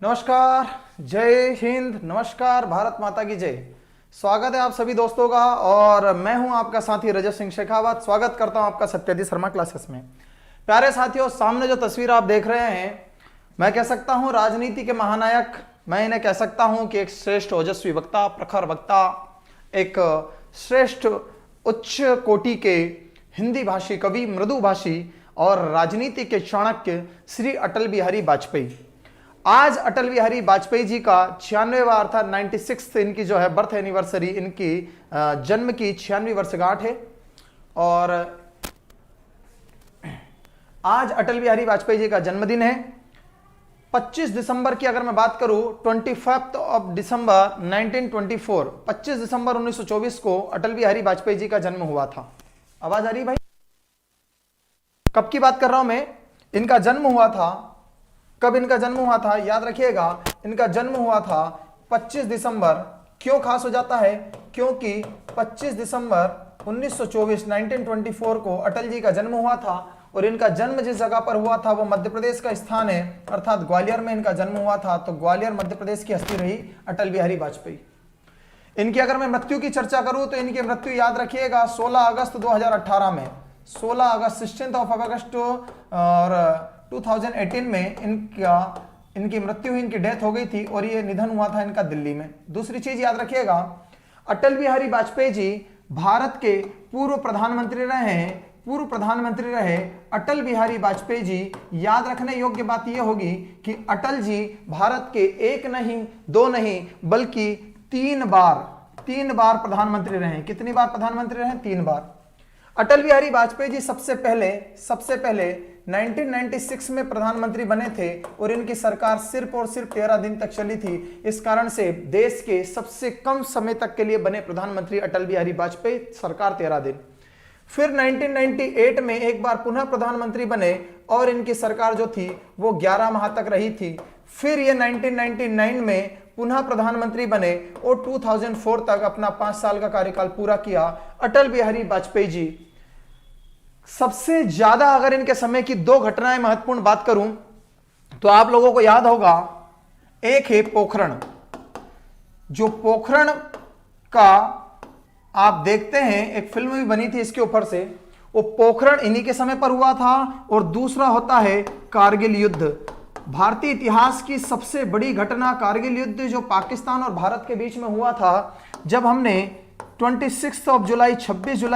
नमस्कार, जय हिंद, नमस्कार, भारत माता की जय। स्वागत है आप सभी दोस्तों का और मैं हूं आपका साथी रजत सिंह शेखावत। स्वागत करता हूं आपका सत्यधि शर्मा क्लासेस में। प्यारे साथियों, सामने जो तस्वीर आप देख रहे हैं, मैं कह सकता हूं राजनीति के महानायक, मैं इन्हें कह सकता हूं कि एक श्रेष्ठ ओजस्वी वक्ता, प्रखर वक्ता, एक श्रेष्ठ उच्च कोटि के हिंदी भाषी कवि, मृदु भाषी और राजनीति के चाणक्य श्री अटल बिहारी वाजपेयी। आज अटल बिहारी वाजपेयी जी का 96वां अर्थात 96 इनकी जो है बर्थ एनिवर्सरी, इनकी जन्म की 96वीं वर्षगांठ है। और आज अटल बिहारी वाजपेयी जी का जन्मदिन है। 25 दिसंबर की अगर मैं बात करूं, 25 दिसंबर 1924, 25 दिसंबर 1924 को अटल बिहारी वाजपेयी जी का जन्म हुआ था। आवाज आ रही भाई? कब की बात कर रहा हूं मैं? इनका जन्म हुआ था। कब इनका जन्म हुआ था? याद रखिएगा, इनका जन्म हुआ था 25 दिसंबर। क्यों खास हो जाता है? क्योंकि 25 दिसंबर 1924 को अटल जी का जन्म हुआ था और इनका जन्म जिस जगह पर हुआ था वो मध्य प्रदेश का स्थान है, अर्थात ग्वालियर में इनका जन्म हुआ था। तो ग्वालियर मध्य प्रदेश की हस्ती रही अटल बिहारी वाजपेयी। इनकी अगर मैं मृत्यु की चर्चा करूं तो इनकी मृत्यु याद रखिएगा 16 अगस्त 2018 में, 16 अगस्त 16 अगस्त और 2018 में इनकी मृत्यु हुई, इनकी डेथ हो गई थी और ये निधन हुआ था इनका दिल्ली में। दूसरी चीज याद रखिएगा, अटल बिहारी वाजपेयी जी भारत के पूर्व प्रधानमंत्री रहे हैं, पूर्व प्रधानमंत्री रहे अटल बिहारी वाजपेयी जी। याद रखने योग्य बात यह होगी कि अटल जी भारत के एक नहीं, दो नहीं, बल्कि तीन बार प्रधानमंत्री रहे। कितनी बार प्रधानमंत्री रहे? 3 बार। अटल बिहारी वाजपेयी जी सबसे पहले 1996 में प्रधानमंत्री बने थे और इनकी सरकार सिर्फ और सिर्फ 13 दिन तक चली थी। इस कारण से देश के सबसे कम समय तक के लिए बने प्रधानमंत्री अटल बिहारी वाजपेयी, सरकार 13 दिन। फिर 1998 में एक बार पुनः प्रधानमंत्री बने और इनकी सरकार जो थी वो 11 माह तक रही थी। फिर ये 1999 में पुनः प्रधानमंत्री बने और 2004 तक अपना 5 साल का कार्यकाल पूरा किया। अटल बिहारी वाजपेयी जी सबसे ज्यादा, अगर इनके समय की 2 घटनाएं महत्वपूर्ण बात करूं तो आप लोगों को याद होगा, एक है पोखरण। जो पोखरण का आप देखते हैं, एक फिल्म भी बनी थी इसके ऊपर से, वो पोखरण इन्हीं के समय पर हुआ था। और दूसरा होता है कारगिल युद्ध। भारतीय इतिहास की सबसे बड़ी घटना कारगिल युद्ध, जो पाकिस्तान और भारत के बीच में हुआ था। जब हमने 26 जुलाई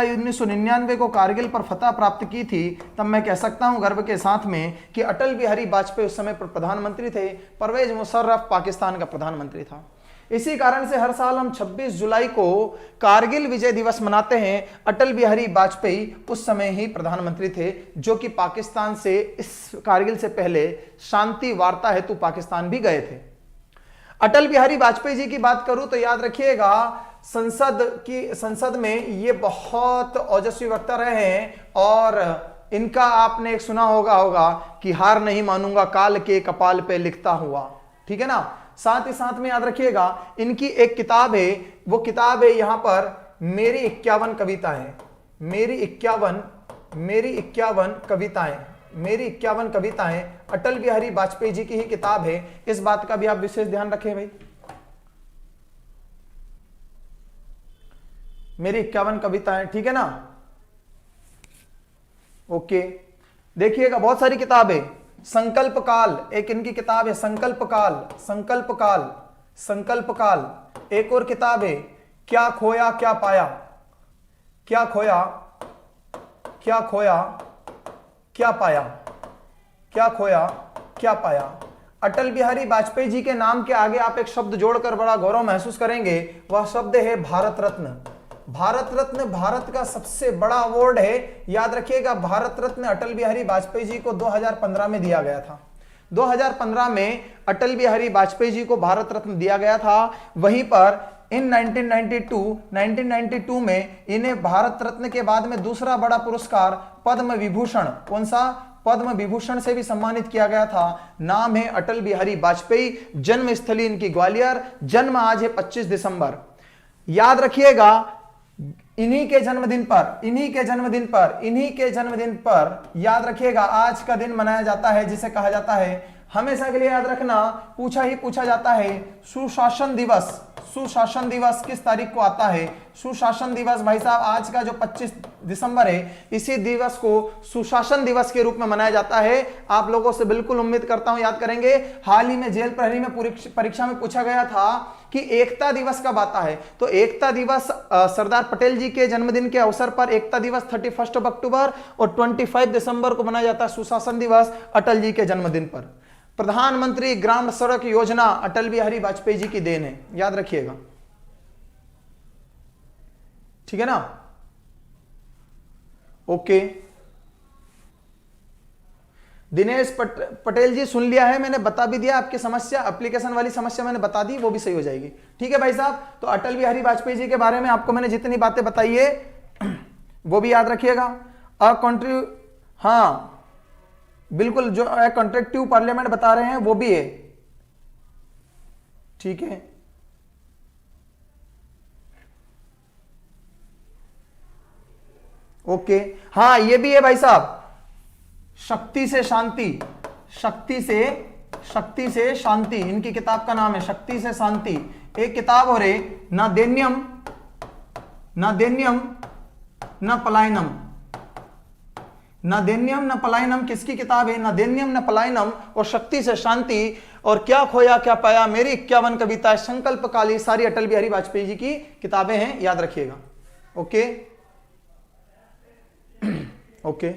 1999 को कारगिल पर फतह प्राप्त की थी, तब मैं कह सकता हूं गर्व के साथ में कि अटल बिहारी वाजपेयी उस समय पर प्रधानमंत्री थे, परवेज मुशर्रफ पाकिस्तान का प्रधानमंत्री था। इसी कारण से हर साल हम 26 जुलाई को कारगिल विजय दिवस मनाते हैं। अटल बिहारी वाजपेयी उस समय ही प्रधानमंत्री थे, जो कि पाकिस्तान से इस कारगिल से पहले शांति वार्ता हेतु पाकिस्तान भी गए थे। अटल बिहारी वाजपेयी जी की बात करूं तो याद रखिएगा, संसद में ये बहुत ओजस्वी वक्ता रहे हैं और इनका आपने एक सुना होगा कि हार नहीं मानूंगा काल के कपाल पे लिखता हुआ, ठीक है ना। साथ ही साथ में याद रखिएगा, इनकी एक किताब है, वो किताब है यहां पर मेरी 51 कविताएं, मेरी 51 कविताएं अटल बिहारी वाजपेयी जी की ही किताब है। इस बात का भी आप विशेष ध्यान रखें भाई। मेरी 51 कविताएं, ठीक है ना। ओके, देखिएगा बहुत सारी किताबें। संकल्प काल एक इनकी किताब है, संकल्प काल। एक और किताब है, क्या खोया क्या पाया, क्या खोया क्या पाया। अटल बिहारी वाजपेयी जी के नाम के आगे आप एक शब्द जोड़कर बड़ा गौरव महसूस करेंगे, वह शब्द है भारत रत्न। भारत रत्न भारत का सबसे बड़ा अवार्ड है। याद रखिएगा, भारत रत्न अटल बिहारी वाजपेयी जी को 2015 में दिया गया था। 2015 में अटल बिहारी वाजपेयी जी को भारत रत्न दिया गया था। वहीं पर इन 1992 में इन्हें भारत रत्न के बाद में दूसरा बड़ा पुरस्कार पद्म विभूषण, कौन सा? पद्म विभूषण से भी सम्मानित किया गया था। नाम है अटल बिहारी वाजपेयी, जन्म स्थली इनकी ग्वालियर, जन्म आज है 25 दिसंबर। याद रखिएगा, इन्हीं के जन्मदिन पर याद रखिएगा आज का दिन मनाया जाता है जिसे कहा जाता है हमेशा के लिए याद रखना, पूछा ही पूछा जाता है सुशासन दिवस। सुशासन दिवस किस तारीख को आता है? सुशासन दिवस भाई साहब आज का जो 25 दिसंबर है, इसी दिवस को सुशासन दिवस के रूप में मनाया जाता है। आप लोगों से बिल्कुल उम्मीद करता हूं याद करेंगे। हाल ही में जेल प्रहरी में परीक्षा में पूछा गया था कि एकता दिवस कब आता है, तो एकता दिवस सरदार पटेल जी के जन्मदिन के अवसर पर एकता दिवस 31 अक्टूबर और 25 दिसंबर को मनाया जाता है सुशासन दिवस अटल जी के जन्मदिन पर। प्रधानमंत्री ग्राम सड़क योजना अटल बिहारी वाजपेयी जी की देन है, याद रखिएगा, ठीक है ना। ओके, दिनेश पटेल जी सुन लिया है, मैंने बता भी दिया आपकी समस्या, एप्लीकेशन वाली समस्या मैंने बता दी, वो भी सही हो जाएगी। ठीक है भाई साहब, तो अटल बिहारी वाजपेयी जी के बारे में आपको मैंने जितनी बातें बताई है वो भी याद रखिएगा। हाँ बिल्कुल, जो कॉन्ट्रेक्टिव पार्लियामेंट बता रहे हैं वो भी है, ठीक है। ओके, हाँ ये भी है भाई साहब, शक्ति से शांति, शक्ति से शांति, इनकी किताब का नाम है शक्ति से शांति। एक किताब हो रही नादेन्यम न पलायनम, नादेन्यम न पलायनम किसकी किताब है? नादेन्यम न पलायनम और शक्ति से शांति और क्या खोया क्या पाया, मेरी 51 कविता, संकल्प काली, सारी अटल बिहारी वाजपेयी जी की किताबें हैं, याद रखिएगा। ओके ओके,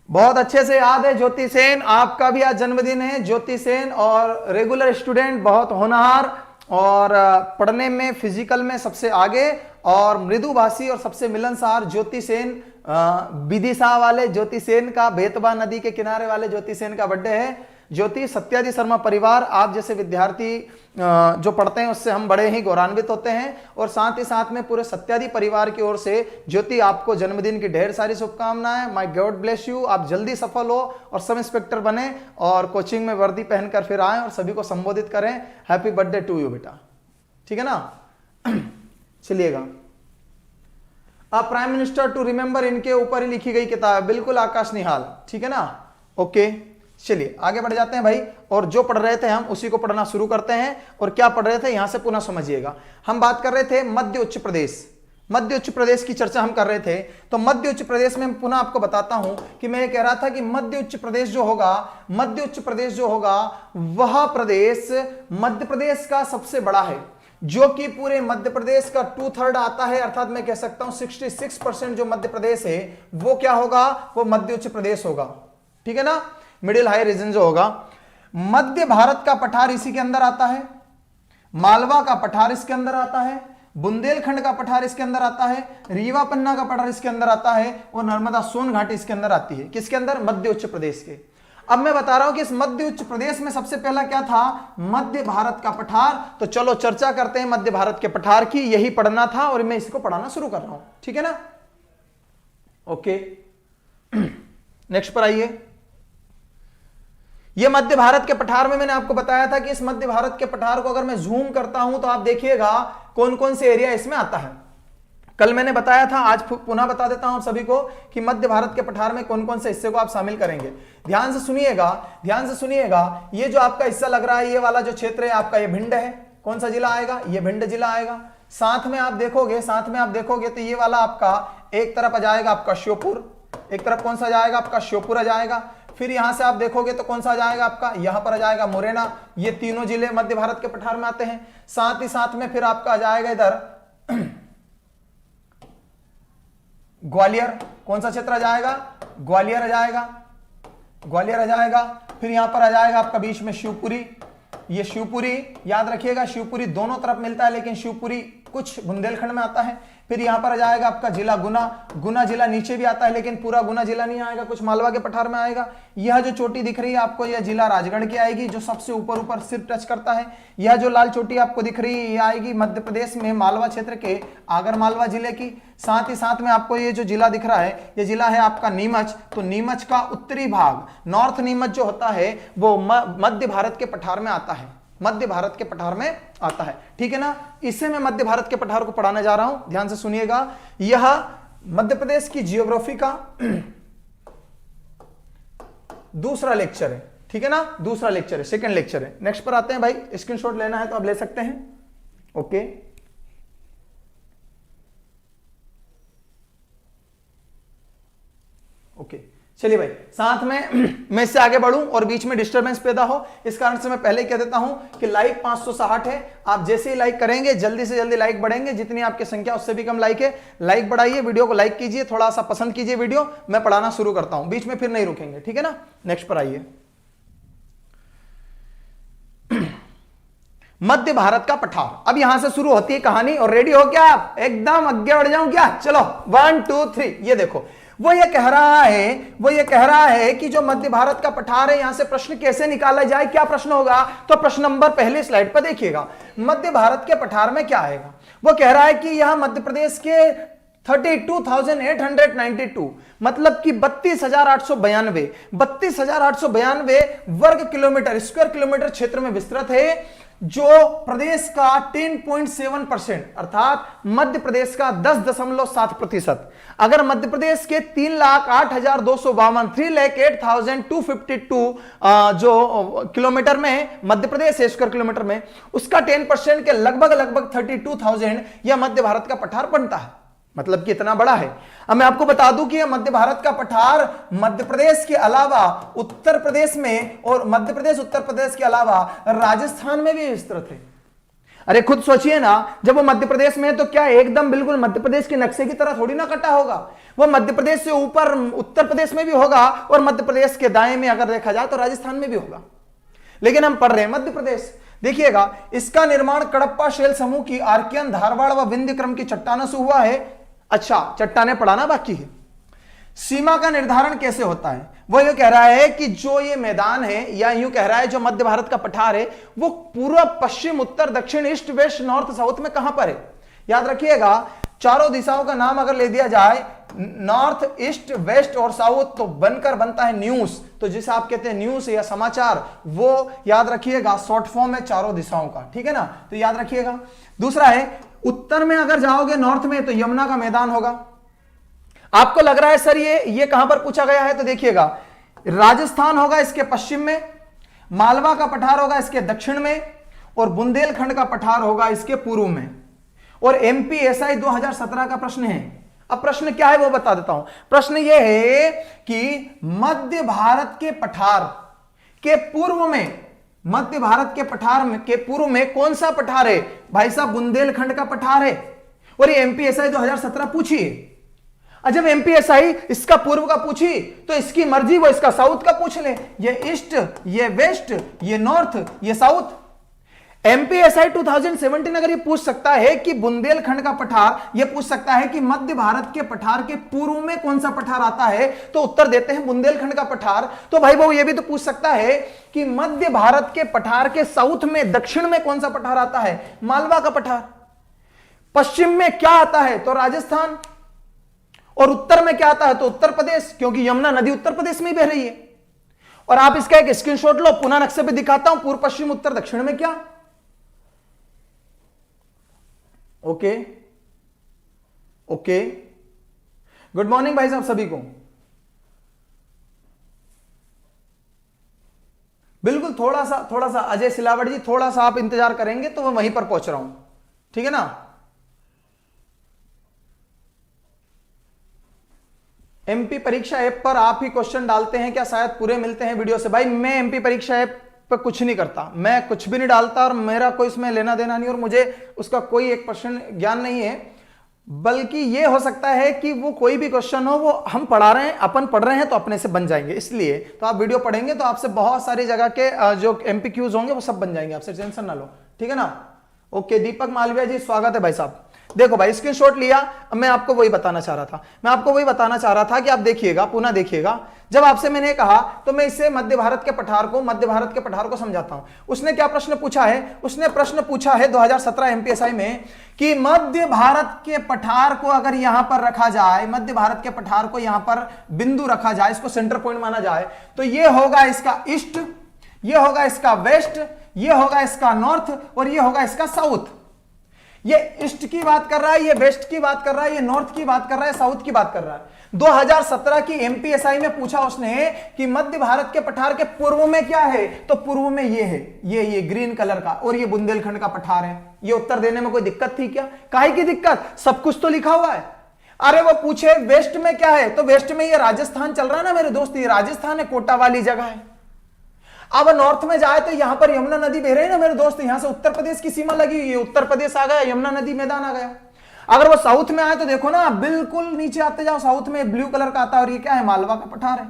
बहुत अच्छे से याद है। ज्योति सेन, आपका भी आज जन्मदिन है ज्योति सेन, और रेगुलर स्टूडेंट, बहुत होनहार और पढ़ने में फिजिकल में सबसे आगे और मृदुभाषी और सबसे मिलनसार ज्योति सेन, विदिशा वाले ज्योति सेन का, बेतवा नदी के किनारे वाले ज्योति सेन का बर्थडे है। ज्योति, सत्यादि शर्मा परिवार, आप जैसे विद्यार्थी जो पढ़ते हैं उससे हम बड़े ही गौरवान्वित होते हैं, और साथ ही साथ में पूरे सत्यादि परिवार की ओर से ज्योति आपको जन्मदिन की ढेर सारी शुभकामनाएं। माय गॉड ब्लेस यू, आप जल्दी सफल हो और सब इंस्पेक्टर बने और कोचिंग में वर्दी पहनकर फिर आए और सभी को संबोधित करें, हैप्पी बर्थडे टू यू बेटा, ठीक है ना। चलिएगा, अब प्राइम मिनिस्टर टू रिमेंबर, इनके ऊपर ही लिखी गई किताब, बिल्कुल आकाश निहाल, ठीक है ना। ओके, चलिए आगे बढ़ जाते हैं भाई, और जो पढ़ रहे थे हम उसी को पढ़ना शुरू करते हैं। और क्या पढ़ रहे थे यहां से पुनः समझिएगा। हम बात कर रहे थे मध्य उच्च प्रदेश, मध्य उच्च प्रदेश की चर्चा हम कर रहे थे। तो मध्य उच्च प्रदेश में पुनः आपको बताता हूं कि मैं ये कह रहा था कि मध्य उच्च प्रदेश जो होगा, मध्य उच्च प्रदेश जो होगा वह प्रदेश मध्य प्रदेश का सबसे बड़ा है, जो कि पूरे मध्य प्रदेश का 2/3 आता है, अर्थात मैं कह सकता हूं 66% जो मध्य प्रदेश है वो क्या होगा, वो मध्य उच्च प्रदेश होगा, ठीक है ना। मिडिल हाई रीजन जो होगा, मध्य भारत का पठार इसी के अंदर आता है, मालवा का पठार इसके अंदर आता है, बुंदेलखंड का पठार इसके अंदर आता है, रीवा पन्ना का पठार इसके अंदर आता है, और नर्मदा सोन घाटी इसके अंदर आती है। किसके अंदर? मध्य उच्च प्रदेश के। अब मैं बता रहा हूं कि इस मध्य उच्च प्रदेश में सबसे पहला क्या था, मध्य भारत का पठार। तो चलो चर्चा करते हैं मध्य भारत के पठार की, यही पढ़ना था और मैं इसको पढ़ाना शुरू कर रहा हूं, ठीक है ना। ओके, नेक्स्ट पर आइए। ये मध्य भारत के पठार में मैंने आपको बताया था कि इस मध्य भारत के पठार को अगर मैं जूम करता हूं तो आप देखिएगा कौन कौन से एरिया इसमें आता है। कल मैंने बताया था, आज पुनः बता देता हूं सभी को कि मध्य भारत के पठार में कौन कौन से हिस्से को आप शामिल करेंगे। ध्यान से सुनिएगा, ध्यान से सुनिएगा। ये जो आपका हिस्सा लग रहा है, ये वाला जो क्षेत्र है आपका, ये भिंड है। कौन सा जिला आएगा? ये भिंड जिला आएगा। साथ में आप देखोगे तो ये वाला आपका एक तरफ आ जाएगा आपका श्योपुर, एक तरफ कौन सा जाएगा आपका श्योपुर आ जाएगा। फिर यहां से आप देखोगे तो कौन सा आ जाएगा आपका, यहां पर आ जाएगा मुरैना। ये तीनों जिले मध्य भारत के पठार में आते हैं। साथ ही साथ में फिर आपका आ जाएगा इधर ग्वालियर। कौन सा क्षेत्र आ जाएगा? ग्वालियर आ जाएगा, ग्वालियर आ जाएगा। फिर यहां पर आ जाएगा आपका बीच में शिवपुरी। ये शिवपुरी याद रखिएगा, शिवपुरी दोनों तरफ मिलता है, लेकिन शिवपुरी कुछ बुंदेलखंड में आता है। फिर यहां पर आ जाएगा आपका जिला गुना। गुना जिला नीचे भी आता है, लेकिन पूरा गुना जिला नहीं आएगा, कुछ मालवा के पठार में आएगा। यह जो चोटी दिख रही है आपको, यह जिला राजगढ़ की आएगी, जो सबसे ऊपर सिर टच करता है। यह जो लाल चोटी आपको दिख रही है, यह आएगी मध्य प्रदेश में मालवा क्षेत्र के आगर मालवा जिले की। साथ ही साथ में आपको ये जो जिला दिख रहा है, ये जिला है आपका नीमच। तो नीमच का उत्तरी भाग, नॉर्थ नीमच जो होता है, वो मध्य भारत के पठार में आता है, मध्य भारत के पठार में आता है, ठीक है ना। इससे मैं मध्य भारत के पठार को पढ़ाने जा रहा हूं, ध्यान से सुनिएगा। यह मध्य प्रदेश की जियोग्राफी का दूसरा लेक्चर है, ठीक है ना, दूसरा लेक्चर है, सेकंड लेक्चर है। नेक्स्ट पर आते हैं भाई, स्क्रीनशॉट लेना है तो आप ले सकते हैं। ओके ओके चलिए भाई, साथ में मैं इससे आगे बढ़ूं और बीच में डिस्टरबेंस पैदा हो, इस कारण से मैं पहले ही कह देता हूं कि लाइक 560 है। आप जैसे ही लाइक करेंगे जल्दी से जल्दी लाइक बढ़ेंगे, जितनी आपकी संख्या उससे भी कम लाइक है। लाइक बढ़ाइए, वीडियो को लाइक कीजिए, थोड़ा सा पसंद कीजिए वीडियो। मैं पढ़ाना शुरू करता हूं, बीच में फिर नहीं रुकेंगे, ठीक है ना। नेक्स्ट पर आइए, मध्य भारत का पठार। अब यहां से शुरू होती है कहानी, और रेडी हो क्या आप? एकदम आगे बढ़ जाऊं क्या? चलो 1 2 3। ये देखो, वो ये कह रहा है कि जो मध्य भारत का पठार है, यहां से प्रश्न कैसे निकाला जाए, क्या प्रश्न होगा? तो प्रश्न नंबर पहली स्लाइड पर देखिएगा, मध्य भारत के पठार में क्या आएगा। वो कह रहा है कि यहां मध्य प्रदेश के 32,892 मतलब कि 32,892 वर्ग किलोमीटर, स्क्वायर किलोमीटर क्षेत्र में विस्तृत है, जो प्रदेश का 10.7% अर्थात मध्य प्रदेश का 10.7%। अगर मध्य प्रदेश के 3,08,252 3,08,252 जो किलोमीटर में मध्य प्रदेश है स्क्वायर किलोमीटर में, उसका 10% के लगभग 32,000 यह मध्य भारत का पठार बनता है। मतलब कि इतना बड़ा है। अब मैं आपको बता दूं कि यह मध्य भारत का पठार मध्य प्रदेश के अलावा उत्तर प्रदेश में, और मध्य प्रदेश उत्तर प्रदेश के अलावा राजस्थान में भी विस्तृत है। अरे खुद सोचिए ना, जब वो मध्य प्रदेश में है तो क्या एकदम बिल्कुल मध्य प्रदेश के नक्शे की तरह थोड़ी ना कटा होगा। वो मध्य प्रदेश से ऊपर उत्तर प्रदेश में भी होगा, और मध्य प्रदेश के दाएं में अगर देखा जाए तो राजस्थान में भी होगा। लेकिन हम पढ़ रहे हैं मध्य प्रदेश। देखिएगा, इसका निर्माण कडप्पा शैल समूह की आर्कियन, धारवाड़ व विंध्य क्रम की चट्टानों से हुआ है। अच्छा, चट्टाने पढ़ाना बाकी है। सीमा का निर्धारण कैसे होता है? वो ये कह रहा है कि जो ये मैदान है, या यूं कह रहा है जो मध्य भारत का पठार है, वो पूर्व पश्चिम उत्तर दक्षिण ईस्ट वेस्ट नॉर्थ साउथ में कहां पर है? याद रखिएगा, चारों दिशाओं का नाम अगर ले दिया जाए, नॉर्थ ईस्ट वेस्ट और साउथ, तो बनकर बनता है न्यूज। तो जिसे आप कहते हैं न्यूज या समाचार, वो याद रखिएगा शॉर्ट फॉर्म है चारों दिशाओं का, ठीक है ना। तो याद रखिएगा। दूसरा है, उत्तर में अगर जाओगे नॉर्थ में तो यमुना का मैदान होगा। आपको लग रहा है सर ये कहां पर पूछा गया है? तो देखिएगा, राजस्थान होगा इसके पश्चिम में, मालवा का पठार होगा इसके दक्षिण में, और बुंदेलखंड का पठार होगा इसके पूर्व में। और एमपीएसआई 2017 का प्रश्न है। अब प्रश्न क्या है वो बता देता हूं। प्रश्न यह है कि मध्य भारत के पठार के पूर्व में, मध्य भारत के पठार के पूर्व में कौन सा पठार है? भाई साहब, बुंदेलखंड का पठार है। और ये एमपीएसआई 2017 पूछिए। जब एमपीएसआई इसका पूर्व का पूछी तो इसकी मर्जी वो इसका साउथ का पूछ ले। ये ईस्ट, ये वेस्ट, ये नॉर्थ, ये साउथ। एमपीएसआई 2017 अगर ये पूछ सकता है कि बुंदेलखंड का पठार, ये पूछ सकता है कि मध्य भारत के पठार के पूर्व में कौन सा पठार आता है, तो उत्तर देते हैं बुंदेलखंड का पठार। तो भाई वो ये भी तो पूछ सकता है कि मध्य भारत के पठार के साउथ में, दक्षिण में कौन सा पठार आता है? मालवा का पठार। पश्चिम में क्या आता है? तो राजस्थान। और उत्तर में क्या आता है? तो उत्तर प्रदेश, क्योंकि यमुना नदी उत्तर प्रदेश में ही बह रही है। और आप इसका एक स्क्रीनशॉट लो, पुनः नक्शे पे दिखाता हूं, पूर्व पश्चिम उत्तर दक्षिण में क्या। ओके ओके, गुड मॉर्निंग भाई साहब सभी को। बिल्कुल थोड़ा सा अजय सिलावट जी, थोड़ा सा आप इंतजार करेंगे तो मैं वहीं पर पहुंच रहा हूं, ठीक है ना। एमपी परीक्षा ऐप पर आप ही क्वेश्चन डालते हैं क्या? शायद पूरे मिलते हैं वीडियो से। भाई मैं एमपी परीक्षा ऐप पर कुछ नहीं करता, मैं कुछ भी नहीं डालता, और मेरा कोई इसमें लेना देना नहीं, और मुझे उसका कोई 1% ज्ञान नहीं है। बल्कि ये हो सकता है कि वो कोई भी क्वेश्चन हो, वो हम पढ़ा रहे हैं, अपन पढ़ रहे हैं तो अपने से बन जाएंगे। इसलिए तो आप वीडियो पढ़ेंगे तो आपसे बहुत सारी जगह के जो एमपीक्यूज होंगे वो सब बन जाएंगे, आपसे टेंशन ना लो, ठीक है ना। ओके, दीपक मालविया जी स्वागत है भाई साहब। देखो भाई, स्क्रीनशॉट लिया। अब मैं आपको वही बताना चाह रहा था कि आप देखिएगा, पुनः देखिएगा। जब आपसे मैंने कहा तो मैं इससे मध्य भारत के पठार को समझाता हूं। उसने क्या प्रश्न पूछा है? उसने प्रश्न पूछा है 2017 एमपीएसआई में कि मध्य भारत के पठार को अगर यहां पर रखा जाए, मध्य भारत के पठार को यहां पर बिंदु रखा जाए, इसको सेंटर पॉइंट माना जाए, तो यह होगा इसका ईस्ट, यह होगा इसका वेस्ट, यह होगा इसका नॉर्थ, और यह होगा इसका साउथ। ये ईस्ट की बात कर रहा है, ये वेस्ट की बात कर रहा है, ये नॉर्थ की बात कर रहा है, साउथ की बात कर रहा है। 2017 की एमपीएसआई में पूछा उसने कि मध्य भारत के पठार के पूर्व में क्या है, तो पूर्व में ये है, ये ग्रीन कलर का, और ये बुंदेलखंड का पठार है। ये उत्तर देने में कोई दिक्कत थी क्या? काहे की दिक्कत, सब कुछ तो लिखा हुआ है। अरे वो पूछे वेस्ट में क्या है, तो वेस्ट में ये राजस्थान चल रहा है ना मेरे दोस्त, ये राजस्थान है, कोटा वाली जगह है। अब नॉर्थ में जाए तो यहां पर यमुना नदी बह रही है ना मेरे दोस्त, यहां से उत्तर प्रदेश की सीमा लगी, ये उत्तर प्रदेश आ गया, यमुना नदी मैदान आ गया। अगर वो साउथ में आए तो देखो ना, बिल्कुल नीचे आते जाओ, साउथ में ब्लू कलर का आता है, और ये क्या है, मालवा का पठार है।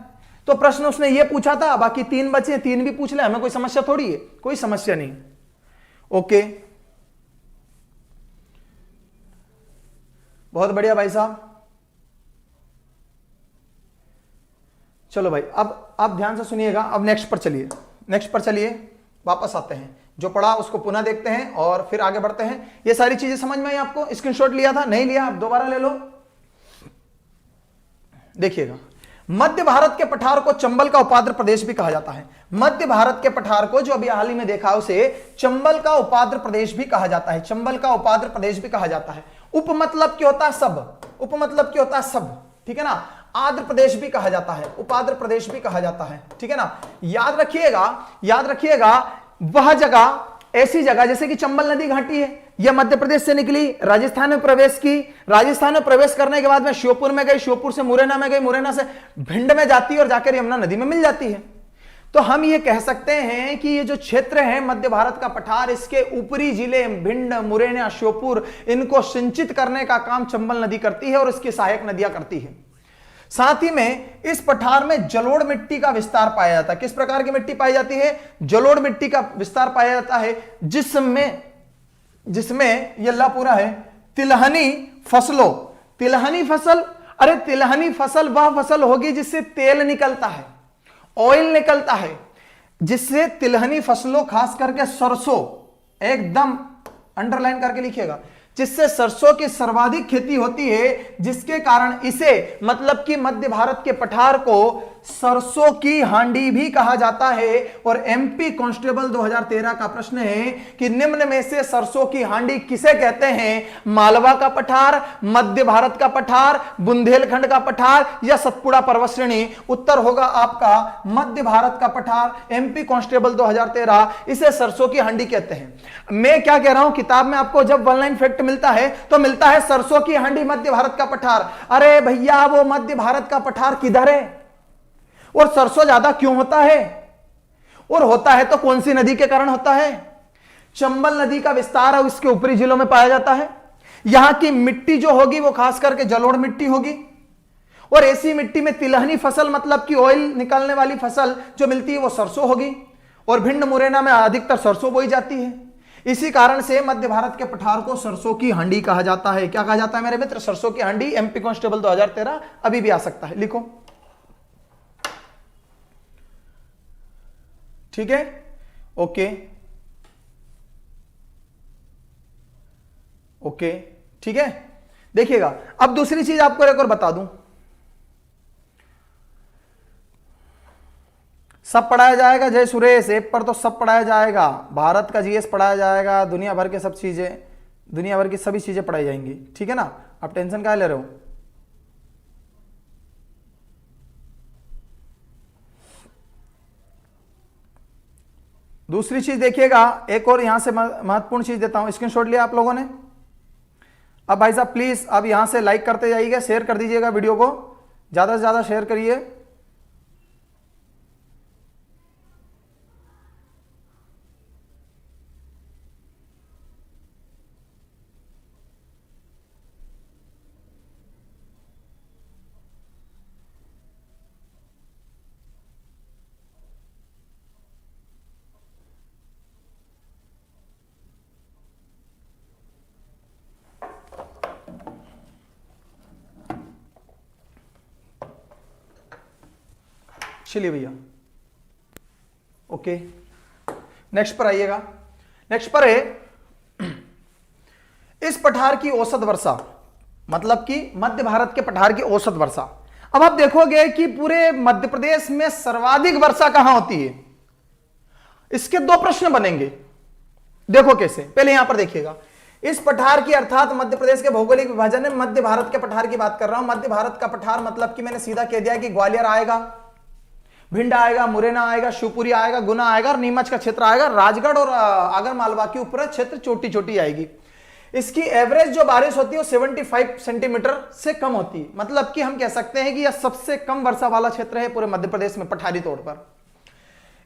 तो प्रश्न उसने ये पूछा था, बाकी 3 बचे, 3 भी पूछ ले, हमें कोई समस्या थोड़ी है, कोई समस्या नहीं। ओके, बहुत बढ़िया भाई साहब। चलो भाई, अब आप ध्यान से सुनिएगा, अब नेक्स्ट पर चलिए, नेक्स्ट पर चलिए, वापस आते हैं, जो पढ़ा उसको पुनः देखते हैं और फिर आगे बढ़ते हैं। ये सारी चीजें समझ में आई आपको? स्क्रीनशॉट लिया था, नहीं लिया, आप दोबारा ले लो। देखिएगा, मध्य भारत के पठार को चंबल का उपाद्र प्रदेश भी कहा जाता है। मध्य भारत के पठार को जो अभी हाल ही में देखा उसे चंबल का उपाद्र प्रदेश भी कहा जाता है, चंबल का उपाद्र प्रदेश भी कहा जाता है। उप मतलब क्या होता है, सब, उप मतलब क्या होता है, सब, ठीक है ना। आंध्र प्रदेश भी कहा जाता है, उपाद्र प्रदेश भी कहा जाता है, ठीक है ना। याद रखिएगा, याद रखिएगा, वह जगह ऐसी जगह जैसे कि चंबल नदी घाटी है, यह मध्य प्रदेश से निकली, राजस्थान में प्रवेश की, राजस्थान में प्रवेश करने के बाद में श्योपुर में गई, श्योपुर से मुरैना में गई, मुरैना से भिंड में जाती है और जाकर यमुना नदी में मिल जाती है। तो हम ये कह सकते हैं कि ये जो क्षेत्र है मध्य भारत का पठार, इसके ऊपरी जिले भिंड, मुरैना, श्योपुर, इनको सिंचित करने का काम चंबल नदी करती है और इसकी सहायक नदियां करती है। साथ ही में इस पठार में जलोढ़ मिट्टी का विस्तार पाया जाता है। किस प्रकार की मिट्टी पाई जाती है? जलोढ़ मिट्टी का विस्तार पाया जाता है, जिसमें ये ला पूरा है तिलहनी फसलों, तिलहनी फसल, अरे तिलहनी फसल वह फसल होगी जिससे तेल निकलता है, ऑयल निकलता है, जिससे तिलहनी फसलों, खास करके सरसों, एकदम अंडरलाइन करके लिखिएगा, जिससे सरसों की सर्वाधिक खेती होती है, जिसके कारण इसे मतलब कि मध्य भारत के पठार को सरसों की हांडी भी कहा जाता है। और एमपी कांस्टेबल 2013 का प्रश्न है कि निम्न में से सरसों की हांडी किसे कहते हैं? मालवा का पठार, मध्य भारत का पठार, बुंदेलखंड का पठार या सतपुड़ा पर्वत श्रेणी? उत्तर होगा आपका मध्य भारत का पठार। एमपी कांस्टेबल 2013 इसे सरसों की हांडी कहते हैं। मैं क्या कह रहा हूं, किताब में आपको जब वन लाइन फैक्ट मिलता है तो मिलता है सरसों की हांडी मध्य भारत का पठार। अरे भैया, वो मध्य भारत का पठार किधर है और सरसों ज्यादा क्यों होता है, और होता है तो कौन सी नदी के कारण होता है? चंबल नदी का विस्तार है, उसके ऊपरी जिलों में पाया जाता है। यहां की मिट्टी जो होगी वो खास करके जलोढ़ मिट्टी होगी, और ऐसी मिट्टी में तिलहनी फसल मतलब कि ऑयल निकालने वाली फसल जो मिलती है वो सरसों होगी, और भिंड मुरैना में अधिकतर सरसों बोई जाती है। इसी कारण से मध्य भारत के पठार को सरसों की हांडी कहा जाता है। क्या कहा जाता है मेरे मित्र? सरसों की हांडी। एमपी कांस्टेबल 2013 अभी भी आ सकता है, लिखो, ठीक है, ओके ओके, ठीक है। देखिएगा, अब दूसरी चीज आपको एक और बता दूं, सब पढ़ाया जाएगा जय सुरेश ऐप पर, तो सब पढ़ाया जाएगा, भारत का जीएस पढ़ाया जाएगा, दुनिया भर के सब चीजें, दुनिया भर की सभी चीजें पढ़ाई जाएंगी, ठीक है ना। आप टेंशन क्या ले रहे हो? दूसरी चीज देखिएगा, एक और यहां से महत्वपूर्ण चीज देता हूं, स्क्रीनशॉट लिया आप लोगों ने। अब भाई साहब प्लीज अब यहां से लाइक करते जाइएगा, शेयर कर दीजिएगा वीडियो को, ज्यादा से ज्यादा शेयर करिए। चलिए भैया, ओके, नेक्स्ट पर आइएगा। नेक्स्ट पर है इस पठार की औसत वर्षा, मतलब कि मध्य भारत के पठार की औसत वर्षा। अब आप देखोगे कि पूरे मध्य प्रदेश में सर्वाधिक वर्षा कहां होती है। इसके 2 प्रश्न बनेंगे, देखो कैसे। पहले यहां पर देखिएगा, इस पठार की अर्थात मध्य प्रदेश के भौगोलिक विभाजन में मध्य भारत के पठार की बात कर रहा हूं। मध्य भारत का पठार मतलब कि मैंने सीधा कह दिया कि ग्वालियर आएगा, भिंड आएगा, मुरैना आएगा, शिवपुरी आएगा, गुना आएगा और नीमच का क्षेत्र आएगा। राजगढ़ और आगर मालवा की ऊपर क्षेत्र छोटी छोटी आएगी। इसकी एवरेज जो बारिश होती है वो 75 सेंटीमीटर से कम होती है। मतलब कि हम कह सकते हैं कि यह सबसे कम वर्षा वाला क्षेत्र है पूरे मध्य प्रदेश में पठारी तौर पर।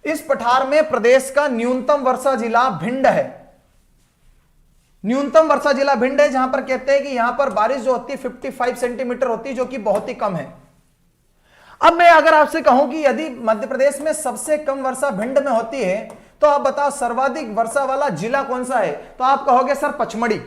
इस पठार में प्रदेश का न्यूनतम वर्षा जिला भिंड है। न्यूनतम वर्षा जिला भिंड है, जहां पर कहते हैं कि यहां पर बारिश जो होती है 55 सेंटीमीटर होती है, जो कि बहुत ही कम है। अब मैं अगर आपसे कहूं कि यदि मध्य प्रदेश में सबसे कम वर्षा भिंड में होती है तो आप बताओ सर्वाधिक वर्षा वाला जिला कौन सा है? तो आप कहोगे सर पचमढ़ी।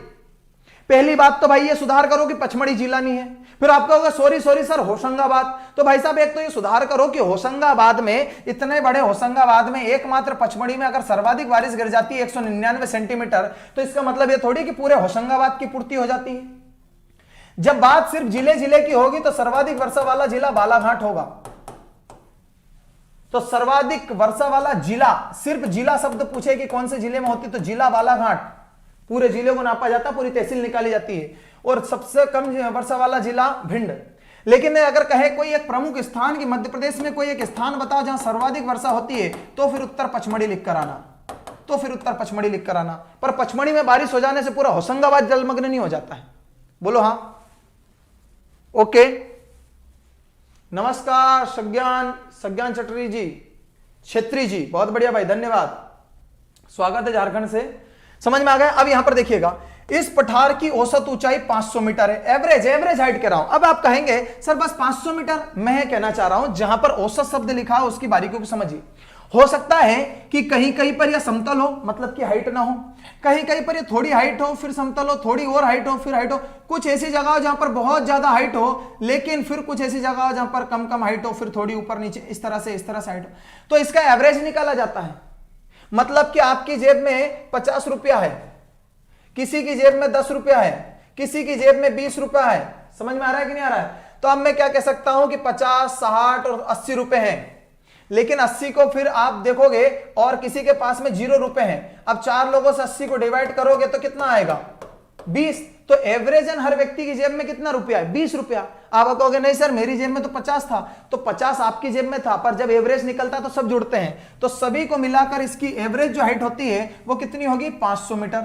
पहली बात तो भाई ये सुधार करो कि पचमढ़ी जिला नहीं है। फिर आप कहोगे सॉरी सर होशंगाबाद। तो भाई साहब एक तो ये सुधार करो कि होशंगाबाद में, इतने बड़े होशंगाबाद में एकमात्र पचमढ़ी में अगर सर्वाधिक बारिश गिर जाती है 199 सेंटीमीटर, तो इसका मतलब ये थोड़ी कि पूरे होशंगाबाद की पूर्ति हो जाती है। जब बात सिर्फ जिले जिले की होगी तो सर्वाधिक वर्षा वाला जिला बालाघाट होगा। तो सर्वाधिक वर्षा वाला जिला, सिर्फ जिला शब्द पूछे कि कौन से जिले में होती, तो जिला बालाघाट। पूरे जिले को नापा जाता, पूरी तहसील निकाली जाती है। और सबसे कम वर्षा वाला जिला भिंड। लेकिन अगर कहे कोई एक प्रमुख स्थान की मध्य प्रदेश में कोई एक स्थान बताओ जहां सर्वाधिक वर्षा होती है, तो फिर उत्तर पचमढ़ी लिख कर आना। पर पचमढ़ी में बारिश हो जाने से पूरा होशंगाबाद जलमग्न नहीं हो जाता है। बोलो हाँ, ओके। नमस्कार सज्ञान चटरी जी, छेत्री जी, बहुत बढ़िया भाई, धन्यवाद, स्वागत है झारखंड से। समझ में आ गया। अब यहां पर देखिएगा, इस पठार की औसत ऊंचाई 500 मीटर है। एवरेज हाइट कह रहा हूं। अब आप कहेंगे सर बस 500 मीटर। मैं कहना चाह रहा हूं जहां पर औसत शब्द लिखा है उसकी बारीकियों को समझिए। हो सकता है कि कहीं कहीं पर यह समतल हो, मतलब कि हाइट ना हो, कहीं कहीं पर ये थोड़ी हाइट हो फिर समतल हो, थोड़ी और हाइट हो फिर हाइट हो, कुछ ऐसी जगह हो जहां पर बहुत ज्यादा हाइट हो, लेकिन फिर कुछ ऐसी जगह हो जहां पर कम कम हाइट हो, फिर थोड़ी ऊपर नीचे, इस तरह से हाइट हो। तो इसका एवरेज निकाला जाता है। मतलब कि आपकी जेब में 50 रुपया है, किसी की जेब में 10 रुपया है, किसी की जेब में 20 रुपया है। समझ में आ रहा है कि नहीं आ रहा है? तो अब मैं क्या कह सकता हूं कि 50, 60 और 80 रुपए हैं। लेकिन 80 को फिर आप देखोगे और किसी के पास में 0 रुपए हैं। अब 4 लोगों से 80 को डिवाइड करोगे तो कितना आएगा? 20। तो एवरेजन हर व्यक्ति की जेब में कितना रुपया है? 20 रुपया। आप कहोगे नहीं सर मेरी जेब में तो 50 था। तो 50 आपकी जेब में था, पर जब एवरेज निकलता तो सब जुड़ते हैं, तो सभी को मिलाकर इसकी एवरेज जो हाइट होती है वो कितनी होगी? 500 मीटर।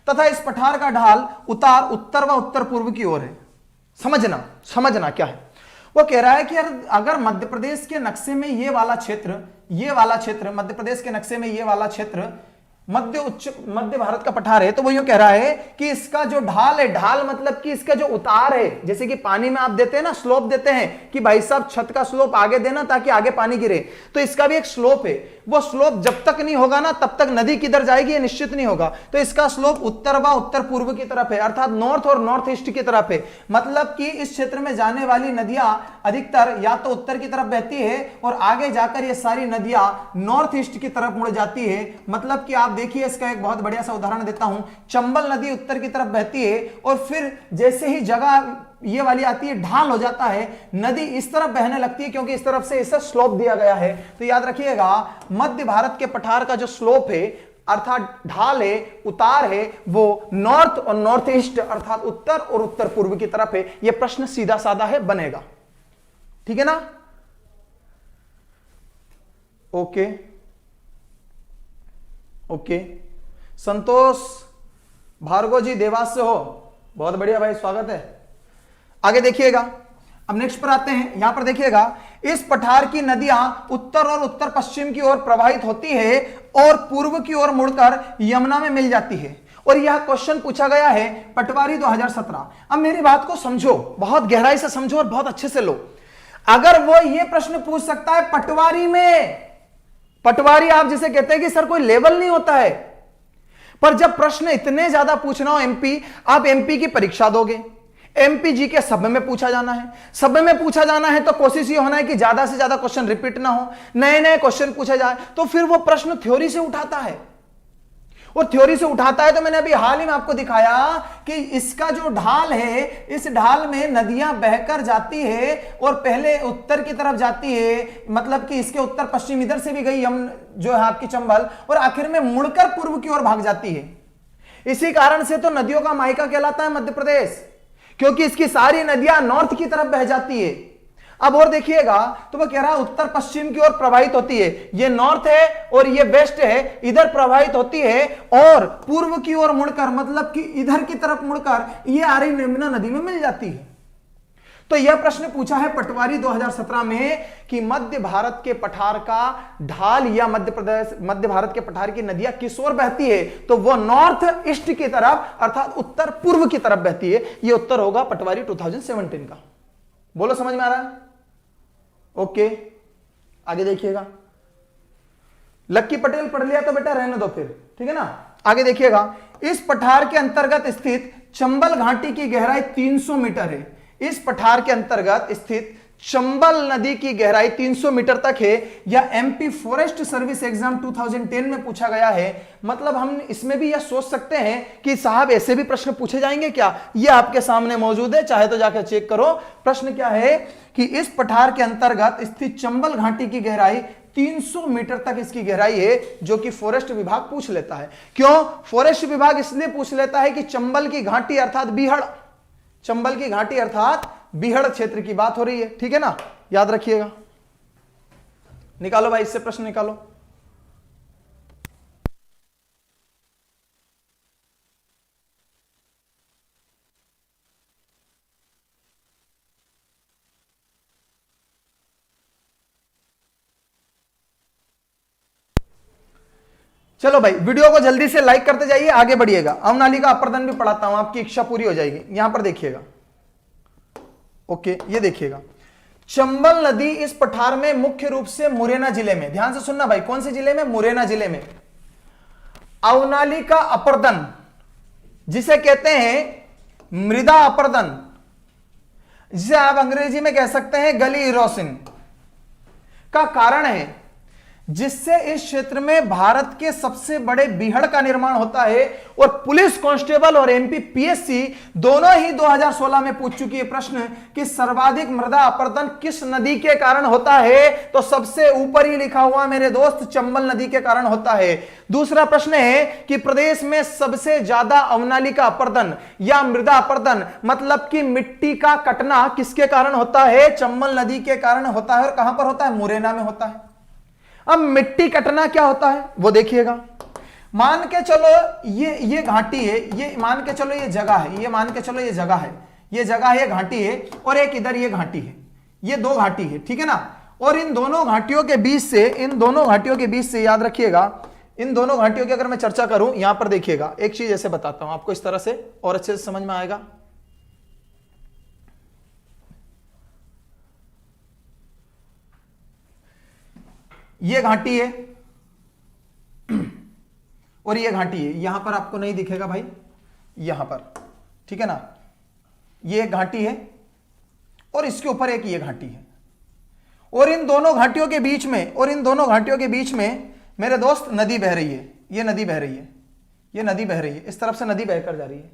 तथा इस पठार का ढाल उतार उत्तर व उत्तर पूर्व की ओर है। समझना क्या है वो कह रहा है कि यार अगर मध्य प्रदेश के नक्शे में ये वाला क्षेत्र मध्य प्रदेश के नक्शे में ये वाला क्षेत्र मध्य भारत का पठार है, तो वो यूं कह रहा है कि इसका जो ढाल है, ढाल मतलब कि इसका जो उतार है, जैसे कि पानी में आप देते हैं ना, स्लोप देते हैं कि भाई साहब छत का स्लोप आगे देना ताकि आगे पानी गिरे, तो इसका भी एक स्लोप है। वो स्लोप जब तक नहीं होगा ना तब तक नदी किधर जाएगी ये निश्चित नहीं होगा। तो इसका स्लोप उत्तर व उत्तर पूर्व की तरफ है, अर्थात नॉर्थ और नॉर्थ ईस्ट की तरफ है। मतलब कि इस क्षेत्र में जाने वाली नदियां अधिकतर या तो उत्तर की तरफ बहती है और आगे जाकर ये सारी नदियां नॉर्थ ईस्ट की तरफ मुड़ जाती है। मतलब कि आप देखिए, इसका एक बहुत बढ़िया सा उदाहरण देता हूं। चंबल नदी उत्तर की तरफ बहती है और फिर जैसे ही जगह ये वाली आती है, ढाल हो जाता है, नदी इस तरफ बहने लगती है क्योंकि इस तरफ से इसे स्लोप दिया गया है। तो याद रखिएगा, मध्य भारत के पठार का जो स्लोप है अर्थात ढाल है, उतार है, वो नॉर्थ और नॉर्थ ईस्ट अर्थात उत्तर और उत्तर पूर्व की तरफ है। यह प्रश्न सीधा साधा है, बनेगा। ठीक है ना? ओके। संतोष भार्गव जी देवास से हो, बहुत बढ़िया भाई, स्वागत है। आगे देखिएगा, अब नेक्स्ट पर आते हैं। यहां पर देखिएगा, इस पठार की नदियां उत्तर और उत्तर पश्चिम की ओर प्रवाहित होती है और पूर्व की ओर मुड़कर यमुना में मिल जाती है। और यह क्वेश्चन पूछा गया है पटवारी 2017। अब मेरी बात को समझो, बहुत गहराई से समझो और बहुत अच्छे से लो। अगर वो ये प्रश्न पूछ सकता है पटवारी में, पटवारी आप जिसे कहते हैं कि सर कोई लेवल नहीं होता है, पर जब प्रश्न इतने ज्यादा पूछना हो एमपी, आप एमपी की परीक्षा दोगे, एमपी जी के सब में पूछा जाना है, सब में पूछा जाना है, तो कोशिश ये होना है कि ज्यादा से ज्यादा क्वेश्चन रिपीट ना हो, नए नए क्वेश्चन पूछा जाए। तो फिर वो प्रश्न थ्योरी से उठाता है, और थ्योरी से उठाता है। तो मैंने अभी हाल ही में आपको दिखाया कि इसका जो ढाल है, इस ढाल में नदियां बहकर जाती है और पहले उत्तर की तरफ जाती है, मतलब कि इसके उत्तर पश्चिम इधर से भी गई जो है आपकी चंबल, और आखिर में मुड़कर पूर्व की ओर भाग जाती है। इसी कारण से तो नदियों का मायका कहलाता है मध्य प्रदेश, क्योंकि इसकी सारी नदियां नॉर्थ की तरफ बह जाती है। अब और देखिएगा तो वह कह रहा है उत्तर पश्चिम की ओर प्रवाहित होती है, ये नॉर्थ है और ये वेस्ट है, इधर प्रवाहित होती है और पूर्व की ओर मुड़कर, मतलब कि इधर की तरफ मुड़कर ये आ रही यमुना नदी में मिल जाती है। तो यह प्रश्न पूछा है पटवारी 2017 में कि मध्य भारत के पठार का ढाल या मध्य भारत के पठार की नदियां किस ओर बहती है, तो वो नॉर्थ ईस्ट की तरफ अर्थात उत्तर पूर्व की तरफ बहती है। ये उत्तर होगा पटवारी 2017 का। बोलो समझ में आ रहा है? ओके, आगे देखिएगा। लक्की पटेल पढ़ लिया तो बेटा रहने दो फिर, ठीक है ना। आगे देखिएगा, इस पठार के अंतर्गत स्थित चंबल घाटी की गहराई 300 मीटर है। इस पठार के अंतर्गत स्थित चंबल नदी की गहराई 300 मीटर तक है। यह एमपी फॉरेस्ट सर्विस एग्जाम 2010 में पूछा गया है। मतलब हम इसमें भी यह सोच सकते हैं कि साहब ऐसे भी प्रश्न पूछे जाएंगे क्या, यह आपके सामने मौजूद है, चाहे तो जाकर चेक करो। प्रश्न क्या है कि इस पठार के अंतर्गत स्थित चंबल घाटी की गहराई 300 मीटर तक इसकी गहराई है, जो कि फॉरेस्ट विभाग पूछ लेता है। क्यों फॉरेस्ट विभाग इसलिए पूछ लेता है कि चंबल की घाटी अर्थात बीहड़, चंबल की घाटी अर्थात बीहड़ क्षेत्र की बात हो रही है, ठीक है ना, याद रखिएगा। निकालो भाई, इससे प्रश्न निकालो। चलो भाई, वीडियो को जल्दी से लाइक करते जाइए, आगे बढ़िएगा। अवनाली का अपर्दन भी पढ़ाता हूं, आपकी इच्छा पूरी हो जाएगी। यहां पर देखिएगा, ओके, ये देखिएगा, चंबल नदी इस पठार में मुख्य रूप से मुरैना जिले में, ध्यान से सुनना भाई, कौन से जिले में, मुरैना जिले में। अवनाली का अपर्दन जिसे कहते हैं मृदा अपर्दन, जिसे आप अंग्रेजी में कह सकते हैं गली इरोसिन, का कारण है, जिससे इस क्षेत्र में भारत के सबसे बड़े बीहड़ का निर्माण होता है। और पुलिस कांस्टेबल और एमपी पीएससी दोनों ही 2016 में पूछ चुकी है प्रश्न कि सर्वाधिक मृदा अपर्दन किस नदी के कारण होता है, तो सबसे ऊपर ही लिखा हुआ मेरे दोस्त चंबल नदी के कारण होता है। दूसरा प्रश्न है कि प्रदेश में सबसे ज्यादा अवनाली का अपर्दन या मृदा अपर्दन मतलब कि मिट्टी का कटना किसके कारण होता है, चंबल नदी के कारण होता है। और कहां पर होता है, मुरैना में होता है। अब मिट्टी कटना क्या होता है वो देखिएगा। मान के चलो ये घाटी है, ये मान के चलो ये जगह है, ये मान के चलो ये जगह है, ये जगह है, ये घाटी है, और एक इधर ये घाटी है, ये दो घाटी है, ठीक है ना। और इन दोनों घाटियों के बीच से याद रखिएगा, इन दोनों घाटियों की अगर मैं चर्चा करूं, यहां पर देखिएगा, एक चीज ऐसे बताता हूं आपको, इस तरह से और अच्छे से समझ में आएगा। ये घाटी है और ये घाटी है, यहां पर आपको नहीं दिखेगा भाई, यहां पर, ठीक है ना। ये एक घाटी है और इसके ऊपर एक ये घाटी है, और इन दोनों घाटियों के बीच में मेरे दोस्त नदी बह रही है, ये नदी बह रही है, ये नदी बह रही है, इस तरफ से नदी बहकर जा रही है।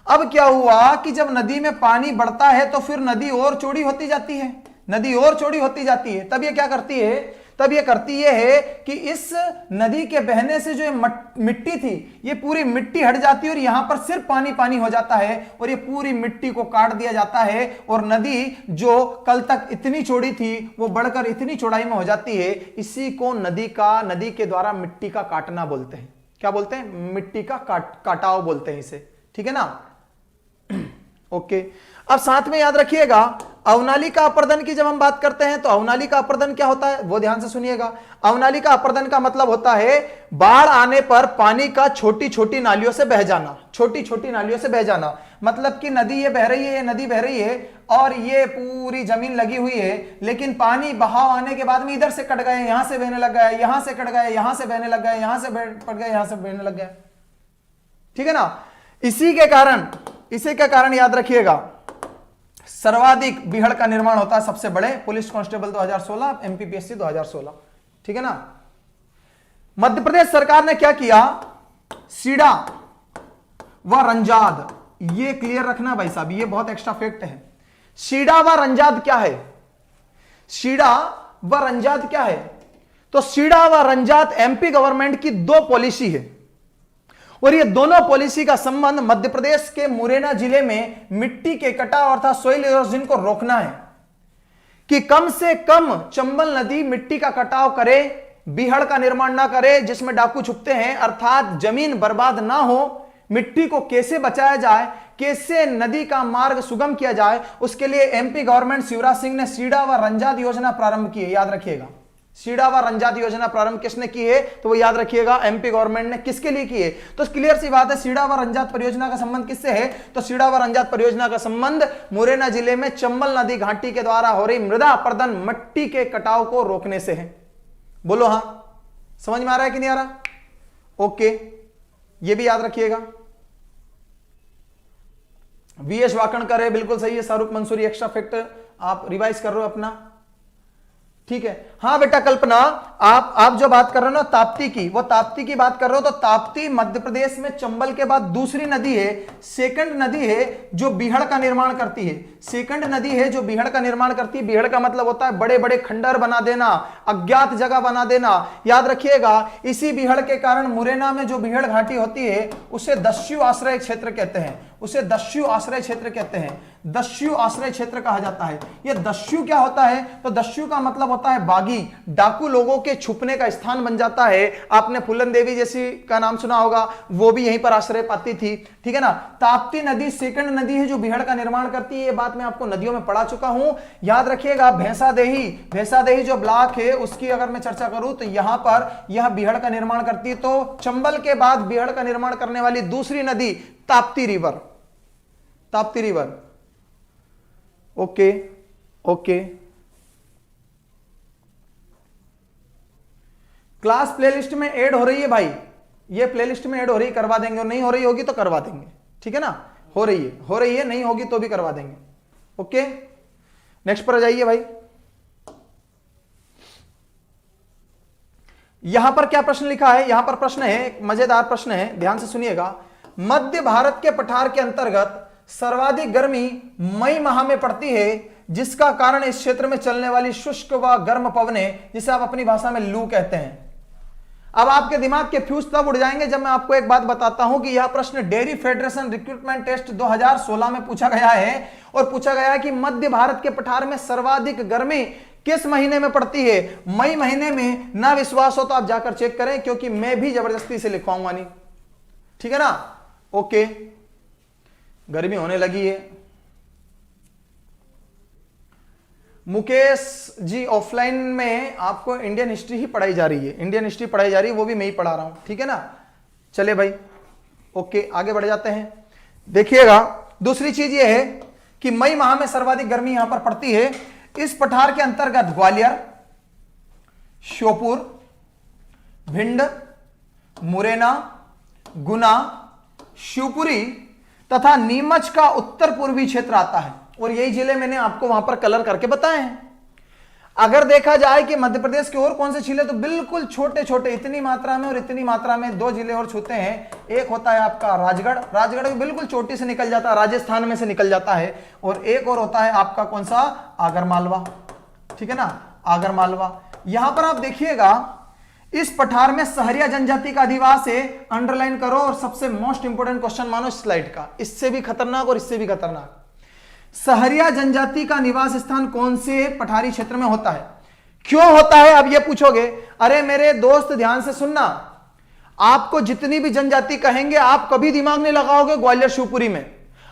अब क्या हुआ कि जब नदी में पानी बढ़ता है तो फिर नदी और चौड़ी होती जाती है, नदी और चौड़ी होती जाती है। तब ये क्या करती है, तब ये करती ये है कि इस नदी के बहने से जो ये मिट्टी थी, ये पूरी मिट्टी हट जाती है और यहां पर सिर्फ पानी पानी हो जाता है, और ये पूरी मिट्टी को काट दिया जाता है, और नदी जो कल तक इतनी चौड़ी थी वो बढ़कर इतनी चौड़ाई में हो जाती है। इसी को नदी के द्वारा मिट्टी का काटना बोलते हैं। क्या बोलते हैं, मिट्टी का काटाव बोलते हैं इसे, ठीक है ना। ओके, अब साथ में याद रखिएगा, अवनाली का अपर्दन की जब हम बात करते हैं तो अवनाली का अपर्दन क्या होता है वो ध्यान से सुनिएगा। अवनाली का अपर्दन का मतलब होता है बाढ़ आने पर पानी का छोटी छोटी नालियों से बह जाना, छोटी छोटी नालियों से बह जाना। मतलब कि नदी ये बह रही है, ये नदी बह रही है और ये पूरी जमीन लगी हुई है, लेकिन पानी बहाव आने के बाद में इधर से कट गए, यहां से बहने लग गए, यहां से कट गए, यहां से बहने लग गए, यहां से पट गए, यहां से बहने लग गए, ठीक है ना। इसी के कारण याद रखिएगा सर्वाधिक बीहड़ का निर्माण होता है सबसे बड़े पुलिस कांस्टेबल 2016, एमपीपीएससी 2016, ठीक है ना। मध्य प्रदेश सरकार ने क्या किया, सीड़ा व रंजाद, ये क्लियर रखना भाई साहब, ये बहुत एक्स्ट्रा फैक्ट है। सीड़ा व रंजाद क्या है, सीड़ा व रंजाद क्या है, तो सीड़ा व रंजाद एमपी गवर्नमेंट की दो पॉलिसी है, और ये दोनों पॉलिसी का संबंध मध्य प्रदेश के मुरैना जिले में मिट्टी के कटाव अर्थात सोइल इरोजन को रोकना है कि कम से कम चंबल नदी मिट्टी का कटाव करे, बीहड़ का निर्माण ना करे जिसमें डाकू छुपते हैं, अर्थात जमीन बर्बाद ना हो। मिट्टी को कैसे बचाया जाए, कैसे नदी का मार्ग सुगम किया जाए, उसके लिए एमपी गवर्नमेंट शिवराज सिंह ने सीड़ा व रंजात योजना प्रारंभ की है। याद रखिएगा, सीड़ा व रंजात योजना प्रारंभ किसने की है, तो वो याद रखिएगा एमपी गवर्नमेंट ने। किसके लिए की है, तो क्लियर सी बात है, सीड़ा व रंजात परियोजना का संबंध किससे है, तो सीड़ा व रंजात परियोजना का संबंध मुरैना जिले में चंबल नदी घाटी के द्वारा हो रही मृदा अपर्दन मिट्टी के कटाव को रोकने से है। बोलो हां, समझ में आ रहा है कि नहीं आ रहा? ओके, ये भी याद रखिएगा। वीएस वाकणकर है, बिल्कुल सही है। शाहरुख मंसूरी एक्स्ट्रा फैक्ट आप रिवाइज कर रहे हो अपना, ठीक है। हाँ बेटा कल्पना, आप जो बात कर रहे हो ना ताप्ती की, वो ताप्ती की बात कर रहे हो, तो ताप्ती मध्य प्रदेश में चंबल के बाद दूसरी नदी है, सेकंड नदी है जो बीहड़ का निर्माण करती है। सेकंड नदी है जो बीहड़ का निर्माण करती है। बीहड़ का मतलब होता है बड़े बड़े खंडर बना देना, अज्ञात जगह बना देना। याद रखिएगा, इसी बीहड़ के कारण मुरैना में जो बीहड़ घाटी होती है उसे दस्यु आश्रय क्षेत्र कहते हैं, उसे दस्यु आश्रय क्षेत्र कहते हैं, दस्यु आश्रय क्षेत्र कहा जाता है। यह दस्यु क्या होता है, तो दस्यु का मतलब होता है बागी, डाकू लोगों के छुपने का स्थान बन जाता है। आपने फूलन देवी जैसी का नाम सुना होगा, वो भी यहीं पर आश्रय पाती थी, ठीक है ना। ताप्ती नदी सेकंड नदी है जो बीहड़ का निर्माण करती है। ये बात मैं आपको नदियों में पढ़ा चुका हूं, याद रखिएगा। भैंसादेही जो ब्लॉक है उसकी अगर मैं चर्चा करूं तो यहां पर यह बीहड़ का निर्माण करती है। तो चंबल के बाद बीहड़ का निर्माण करने वाली दूसरी नदी Tapti river, Tapti river. Okay okay, class playlist में ऐड हो रही है भाई, ये प्लेलिस्ट में ऐड हो रही है, करवा देंगे, और नहीं हो रही होगी तो करवा देंगे, ठीक है ना। हो रही है, नहीं होगी तो भी करवा देंगे। ओके, नेक्स्ट पर आ जाइए भाई। यहां पर क्या प्रश्न लिखा है, यहां पर प्रश्न है, एक मजेदार प्रश्न है, ध्यान से सुनिएगा। मध्य भारत के पठार के अंतर्गत सर्वाधिक गर्मी मई माह में पड़ती है, जिसका कारण इस क्षेत्र में चलने वाली शुष्क व गर्म पवनें, जिसे आप अपनी भाषा में लू कहते हैं। अब आपके दिमाग के फ्यूज तब उड़ जाएंगे जब मैं आपको एक बात बताता हूं कि यह प्रश्न डेयरी फेडरेशन रिक्रूटमेंट टेस्ट 2016 में पूछा गया है, और पूछा गया है कि मध्य भारत के पठार में सर्वाधिक गर्मी किस महीने में पड़ती है, मई महीने में। ना विश्वास हो तो आप जाकर चेक करें, क्योंकि मैं भी जबरदस्ती से लिखवाऊंगा नहीं, ठीक है ना। ओके, गर्मी होने लगी है। मुकेश जी, ऑफलाइन में आपको इंडियन हिस्ट्री ही पढ़ाई जा रही है, इंडियन हिस्ट्री पढ़ाई जा रही है, वो भी मैं ही पढ़ा रहा हूं, ठीक है ना। चले भाई, ओके आगे बढ़ जाते हैं। देखिएगा, दूसरी चीज ये है कि मई माह में सर्वाधिक गर्मी यहां पर पड़ती है। इस पठार के अंतर्गत ग्वालियर, श्योपुर, भिंड, मुरैना, गुना, शिवपुरी तथा नीमच का उत्तर पूर्वी क्षेत्र आता है, और यही जिले मैंने आपको वहां पर कलर करके बताए हैं। अगर देखा जाए कि मध्य प्रदेश के और कौन से जिले, तो बिल्कुल छोटे छोटे, इतनी मात्रा में और इतनी मात्रा में दो जिले और छूते हैं। एक होता है आपका राजगढ़, राजगढ़ भी बिल्कुल चोटी से निकल जाता है, राजस्थान में से निकल जाता है। और एक और होता है आपका कौन सा, आगरमालवा, ठीक है ना, आगरमालवा। यहां पर आप देखिएगा, इस पठार में सहरिया जनजाति का अधिवास है, अंडरलाइन करो, और सबसे मोस्ट इंपोर्टेंट क्वेश्चन मानो स्लाइड का, इससे भी खतरनाक और इससे भी खतरनाक। सहरिया जनजाति का निवास स्थान कौन से पठारी क्षेत्र में होता है, क्यों होता है? अब ये पूछोगे। अरे मेरे दोस्त ध्यान से सुनना, आपको जितनी भी जनजाति कहेंगे आप कभी दिमाग नहीं लगाओगे ग्वालियर शिवपुरी में।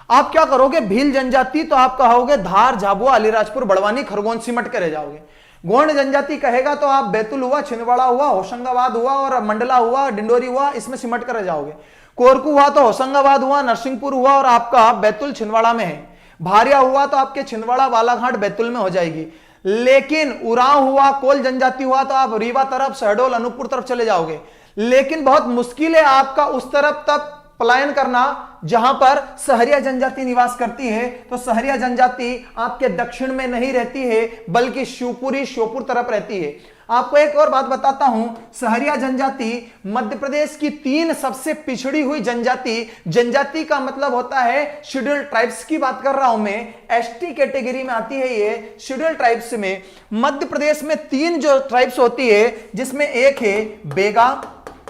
आप क्या करोगे, भील जनजाति तो आप कहोगे धार, झाबुआ, अलीराजपुर, बड़वानी, खरगोन, सिमट के रह जाओगे। गोंड जनजाति कहेगा तो आप बैतुल हुआ, छिंदवाड़ा हुआ, होशंगाबाद हुआ और मंडला हुआ, डिंडोरी हुआ, इसमें सिमट कर रह जाओगे। कोरकू हुआ तो होशंगाबाद हुआ, नरसिंहपुर हुआ और आपका बैतुल छिंदवाड़ा में है। भारिया हुआ तो आपके छिंदवाड़ा, बालाघाट, बैतुल में हो जाएगी। लेकिन उरांव हुआ, कोल जनजाति हुआ तो आप रीवा तरफ, शहडोल, अनूपपुर तरफ चले जाओगे। लेकिन बहुत मुश्किल है आपका उस तरफ तक पलायन करना जहां पर सहरिया जनजाति निवास करती है। तो सहरिया जनजाति आपके दक्षिण में नहीं रहती है, बल्कि शिवपुरी, श्योपुर तरफ रहती है। आपको एक और बात बताता हूं, सहरिया जनजाति मध्य प्रदेश की 3 सबसे पिछड़ी हुई जनजाति का मतलब होता है शेड्यूल ट्राइब्स की बात कर रहा हूं मैं, एसटी कैटेगरी में आती है ये शेड्यूल ट्राइब्स में। मध्य प्रदेश में 3 जो ट्राइब्स होती है, जिसमें एक है बेगा,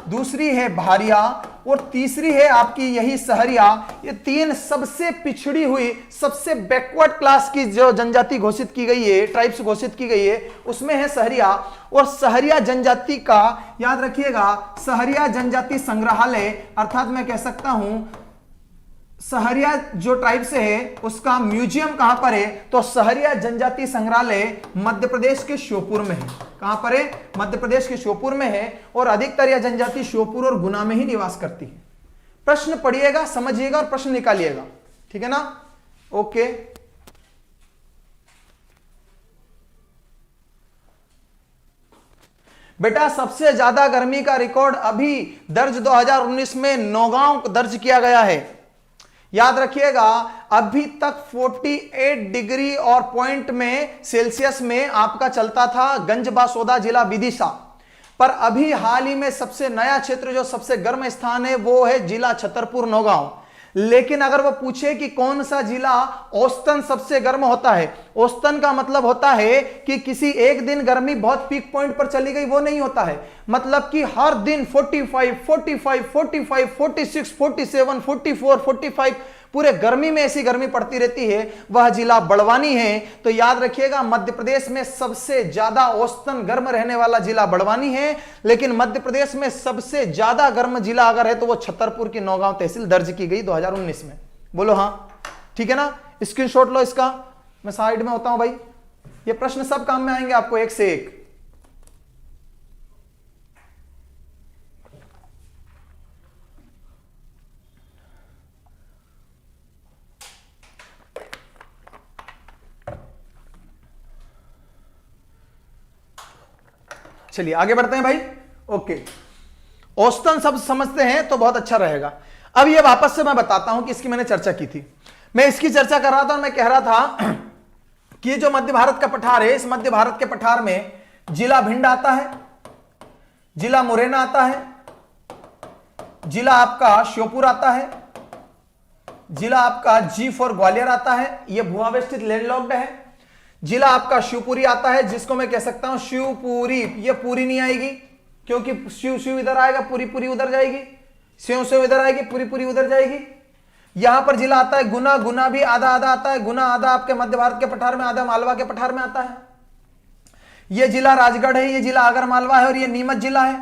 दूसरी है भारिया और तीसरी है आपकी यही सहरिया। ये तीन सबसे पिछड़ी हुई, सबसे बैकवर्ड क्लास की जो जनजाति घोषित की गई है, ट्राइब्स घोषित की गई है, उसमें है सहरिया। और सहरिया जनजाति का याद रखिएगा, सहरिया जनजाति संग्रहालय अर्थात मैं कह सकता हूं सहरिया जो ट्राइब से है उसका म्यूजियम कहां पर है, तो सहरिया जनजाति संग्रहालय मध्य प्रदेश के श्योपुर में है। कहां पर है? मध्य प्रदेश के श्योपुर में है। और अधिकतर यह जनजाति श्योपुर और गुना में ही निवास करती है। प्रश्न पढ़िएगा, समझिएगा और प्रश्न निकालिएगा, ठीक है ना? ओके, बेटा सबसे ज्यादा गर्मी का रिकॉर्ड अभी दर्ज 2019 में नौगांव दर्ज किया गया है। याद रखिएगा, अभी तक 48 डिग्री और पॉइंट में सेल्सियस में आपका चलता था गंजबासौदा जिला विदिशा, पर अभी हाल ही में सबसे नया क्षेत्र जो सबसे गर्म स्थान है वो है जिला छतरपुर नौगांव। लेकिन अगर वो पूछे कि कौन सा जिला औसतन सबसे गर्म होता है, औसतन का मतलब होता है कि किसी एक दिन गर्मी बहुत पीक पॉइंट पर चली गई, वो नहीं होता है। मतलब कि हर दिन 45, 45, 45, 46, 47, 44, 45 पूरे गर्मी में ऐसी गर्मी पड़ती रहती है, वह जिला बड़वानी है। तो याद रखिएगा, मध्य प्रदेश में सबसे ज्यादा औसतन गर्म रहने वाला जिला बड़वानी है, लेकिन मध्य प्रदेश में सबसे ज्यादा गर्म जिला अगर है तो वो छतरपुर की नौगांव तहसील दर्ज की गई 2019 में। बोलो हाँ, ठीक है ना? स्क्रीनशॉट लो इसका, मैं साइड में होता हूं भाई। ये प्रश्न सब काम में आएंगे आपको, एक से एक। चलिए आगे बढ़ते हैं भाई। ओके, औसतन सब समझते हैं तो बहुत अच्छा रहेगा। अब ये वापस से मैं बताता हूं कि इसकी मैंने चर्चा की थी। मैं इसकी चर्चा कर रहा था और मैं कह रहा था कि जो मध्य भारत का पठार है, इस मध्य भारत के पठार में जिला भिंड आता है, जिला मुरैना आता है, जिला आपका श्योपुर आता है, जिला आपका जी फॉर ग्वालियर आता है, यह भूअवस्थित लैंडलॉक्ड है। जिला आपका शिवपुरी आता है, जिसको मैं कह सकता हूं शिवपुरी। ये पूरी नहीं आएगी क्योंकि शिव शिव इधर आएगा, पूरी पूरी उधर जाएगी, शिव शिव इधर आएगी, पूरी पूरी उधर जाएगी। यहां पर जिला आता है गुना, गुना भी आधा आधा आता है, गुना आधा आपके मध्य भारत के पठार में, आधा मालवा के पठार में आता है। यह जिला राजगढ़ है, यह जिला आगर मालवा है, और यह नीमच जिला है।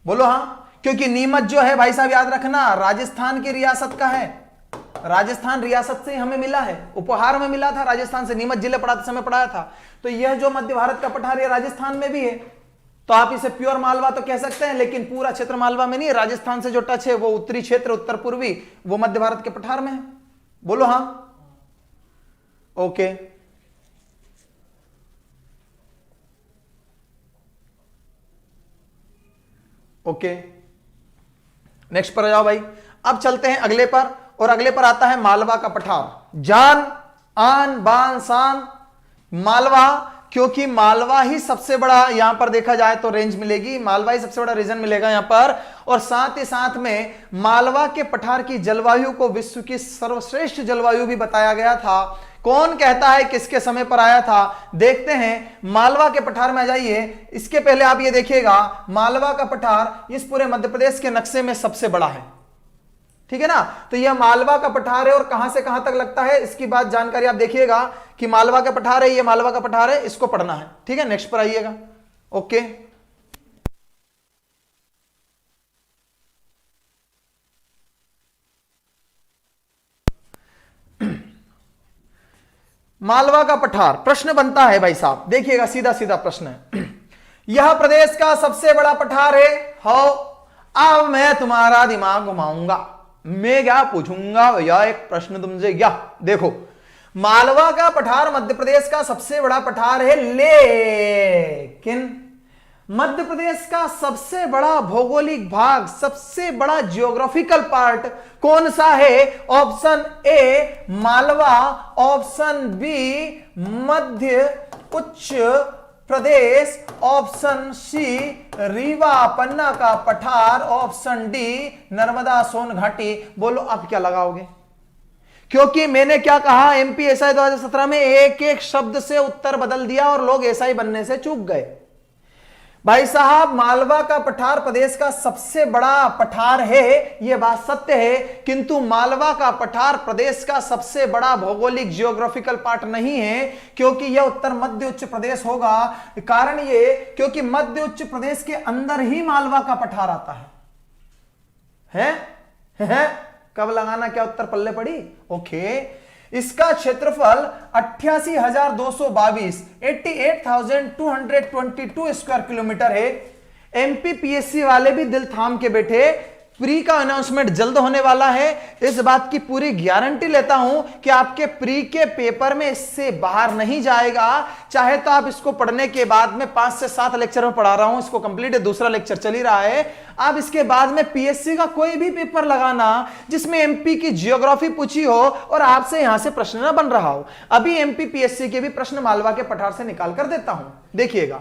बोलो हाँ, क्योंकि नीमच जो है भाई साहब याद रखना राजस्थान की रियासत का है। राजस्थान रियासत से हमें मिला है, उपहार में मिला था राजस्थान से। नीमच जिले पढ़ाते समय पढ़ाया था। तो यह जो मध्य भारत का पठार है राजस्थान में भी है, तो आप इसे प्योर मालवा तो कह सकते हैं, लेकिन पूरा क्षेत्र मालवा में नहीं है। राजस्थान से जो टच है वो उत्तरी क्षेत्र, उत्तर पूर्वी, वो मध्य भारत के पठार में है। बोलो हाँ, ओके। ओके, नेक्स्ट पर जाओ भाई। अब चलते हैं अगले पर, और अगले पर आता है मालवा का पठार। जान आन बान शान मालवा, क्योंकि मालवा ही सबसे बड़ा यहां पर देखा जाए तो रेंज मिलेगी, मालवा ही सबसे बड़ा रीजन मिलेगा यहां पर। और साथ ही साथ में मालवा के पठार की जलवायु को विश्व की सर्वश्रेष्ठ जलवायु भी बताया गया था। कौन कहता है, किसके समय पर आया था? देखते हैं। मालवा के पठार में आ जाइए। इसके पहले आप ये देखिएगा, मालवा का पठार इस पूरे मध्य प्रदेश के नक्शे में सबसे बड़ा है, ठीक है ना? तो यह मालवा का पठार है और कहां से कहां तक लगता है इसकी बात जानकारी आप देखिएगा कि मालवा का पठार है, ये मालवा का पठार है, इसको पढ़ना है, ठीक है? नेक्स्ट पर आइएगा। ओके, मालवा का पठार। प्रश्न बनता है भाई साहब, देखिएगा, सीधा सीधा प्रश्न है। यह प्रदेश का सबसे बड़ा पठार है। हो, अब मैं तुम्हारा दिमाग घुमाऊंगा। मैं क्या पूछूंगा भैया, एक प्रश्न तुमसे। क्या देखो, मालवा का पठार मध्य प्रदेश का सबसे बड़ा पठार है, लेकिन मध्य प्रदेश का सबसे बड़ा भौगोलिक भाग, सबसे बड़ा जियोग्राफिकल पार्ट कौन सा है? Option A Malwa, option B मध्य उच्च प्रदेश, ऑप्शन सी रीवा पन्ना का पठार, ऑप्शन डी नर्मदा सोन घाटी। बोलो आप क्या लगाओगे? क्योंकि मैंने क्या कहा, एमपी एसआई 2017 में एक एक शब्द से उत्तर बदल दिया और लोग एसआई बनने से चूक गए। भाई साहब, मालवा का पठार प्रदेश का सबसे बड़ा पठार है, यह बात सत्य है, किंतु मालवा का पठार प्रदेश का सबसे बड़ा भौगोलिक जियोग्राफिकल पार्ट नहीं है, क्योंकि यह उत्तर मध्य उच्च प्रदेश होगा। कारण ये, क्योंकि मध्य उच्च प्रदेश के अंदर ही मालवा का पठार आता है? कब लगाना, क्या उत्तर पल्ले पड़ी? ओके। इसका क्षेत्रफल 88,222 88,222 स्क्वायर किलोमीटर है। एमपीपीएससी वाले भी दिल थाम के बैठे, प्री का अनाउंसमेंट जल्द होने वाला है। इस बात की पूरी गारंटी लेता हूं कि आपके प्री के पेपर में इससे बाहर नहीं जाएगा। चाहे तो आप इसको पढ़ने के बाद में 5 से 7 लेक्चर में पढ़ा रहा हूं, इसको कंप्लीट है, दूसरा लेक्चर चल ही रहा है। आप इसके बाद में पीएससी का कोई भी पेपर लगाना जिसमें एमपी की जियोग्राफी पूछी हो और आपसे यहां से प्रश्न ना बन रहा हो। अभी एमपी पीएससी के भी प्रश्न मालवा के पठार से निकाल कर देता हूं, देखिएगा।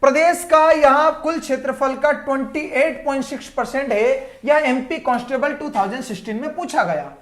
प्रदेश का यहां कुल क्षेत्रफल का 28.6% है। यह एमपी कांस्टेबल 2016 में पूछा गया।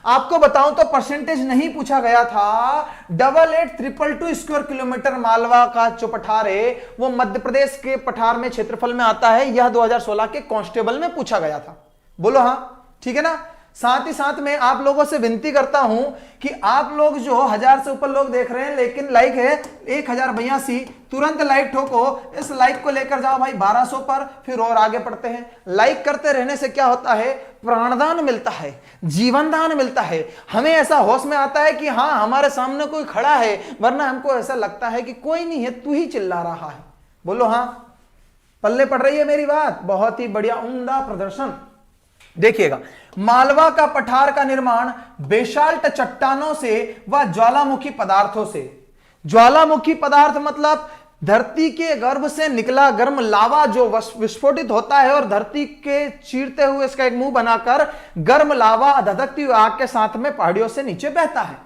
आपको बताऊं तो परसेंटेज नहीं पूछा गया था। 88,222 स्क्वायर किलोमीटर मालवा का जो पठार है वो मध्य प्रदेश के पठार में क्षेत्रफल में आता है। यह 2016 के कांस्टेबल में पूछा गया था। बोलो हाँ, ठीक है ना। साथ ही साथ में आप लोगों से विनती करता हूं कि आप लोग जो 1000 से ऊपर लोग देख रहे हैं लेकिन लाइक है 1082, तुरंत लाइक ठोको। इस लाइक को लेकर जाओ भाई 1200 पर, फिर और आगे बढ़ते हैं। लाइक करते रहने से क्या होता है, प्राणदान मिलता है, जीवन दान मिलता है। हमें ऐसा होश में आता है कि हाँ हमारे सामने कोई खड़ा है, वरना हमको ऐसा लगता है कि कोई नहीं है, तू ही चिल्ला रहा है। बोलो हाँ, पल्ले पड़ रही है मेरी बात? बहुत ही बढ़िया, उम्दा प्रदर्शन। देखिएगा, मालवा का पठार का निर्माण बेसाल्ट चट्टानों से व ज्वालामुखी पदार्थों से। ज्वालामुखी पदार्थ मतलब धरती के गर्भ से निकला गर्म लावा जो विस्फोटित होता है और धरती के चीरते हुए इसका एक मुंह बनाकर गर्म लावा धधकती हुई आग के साथ में पहाड़ियों से नीचे बहता है।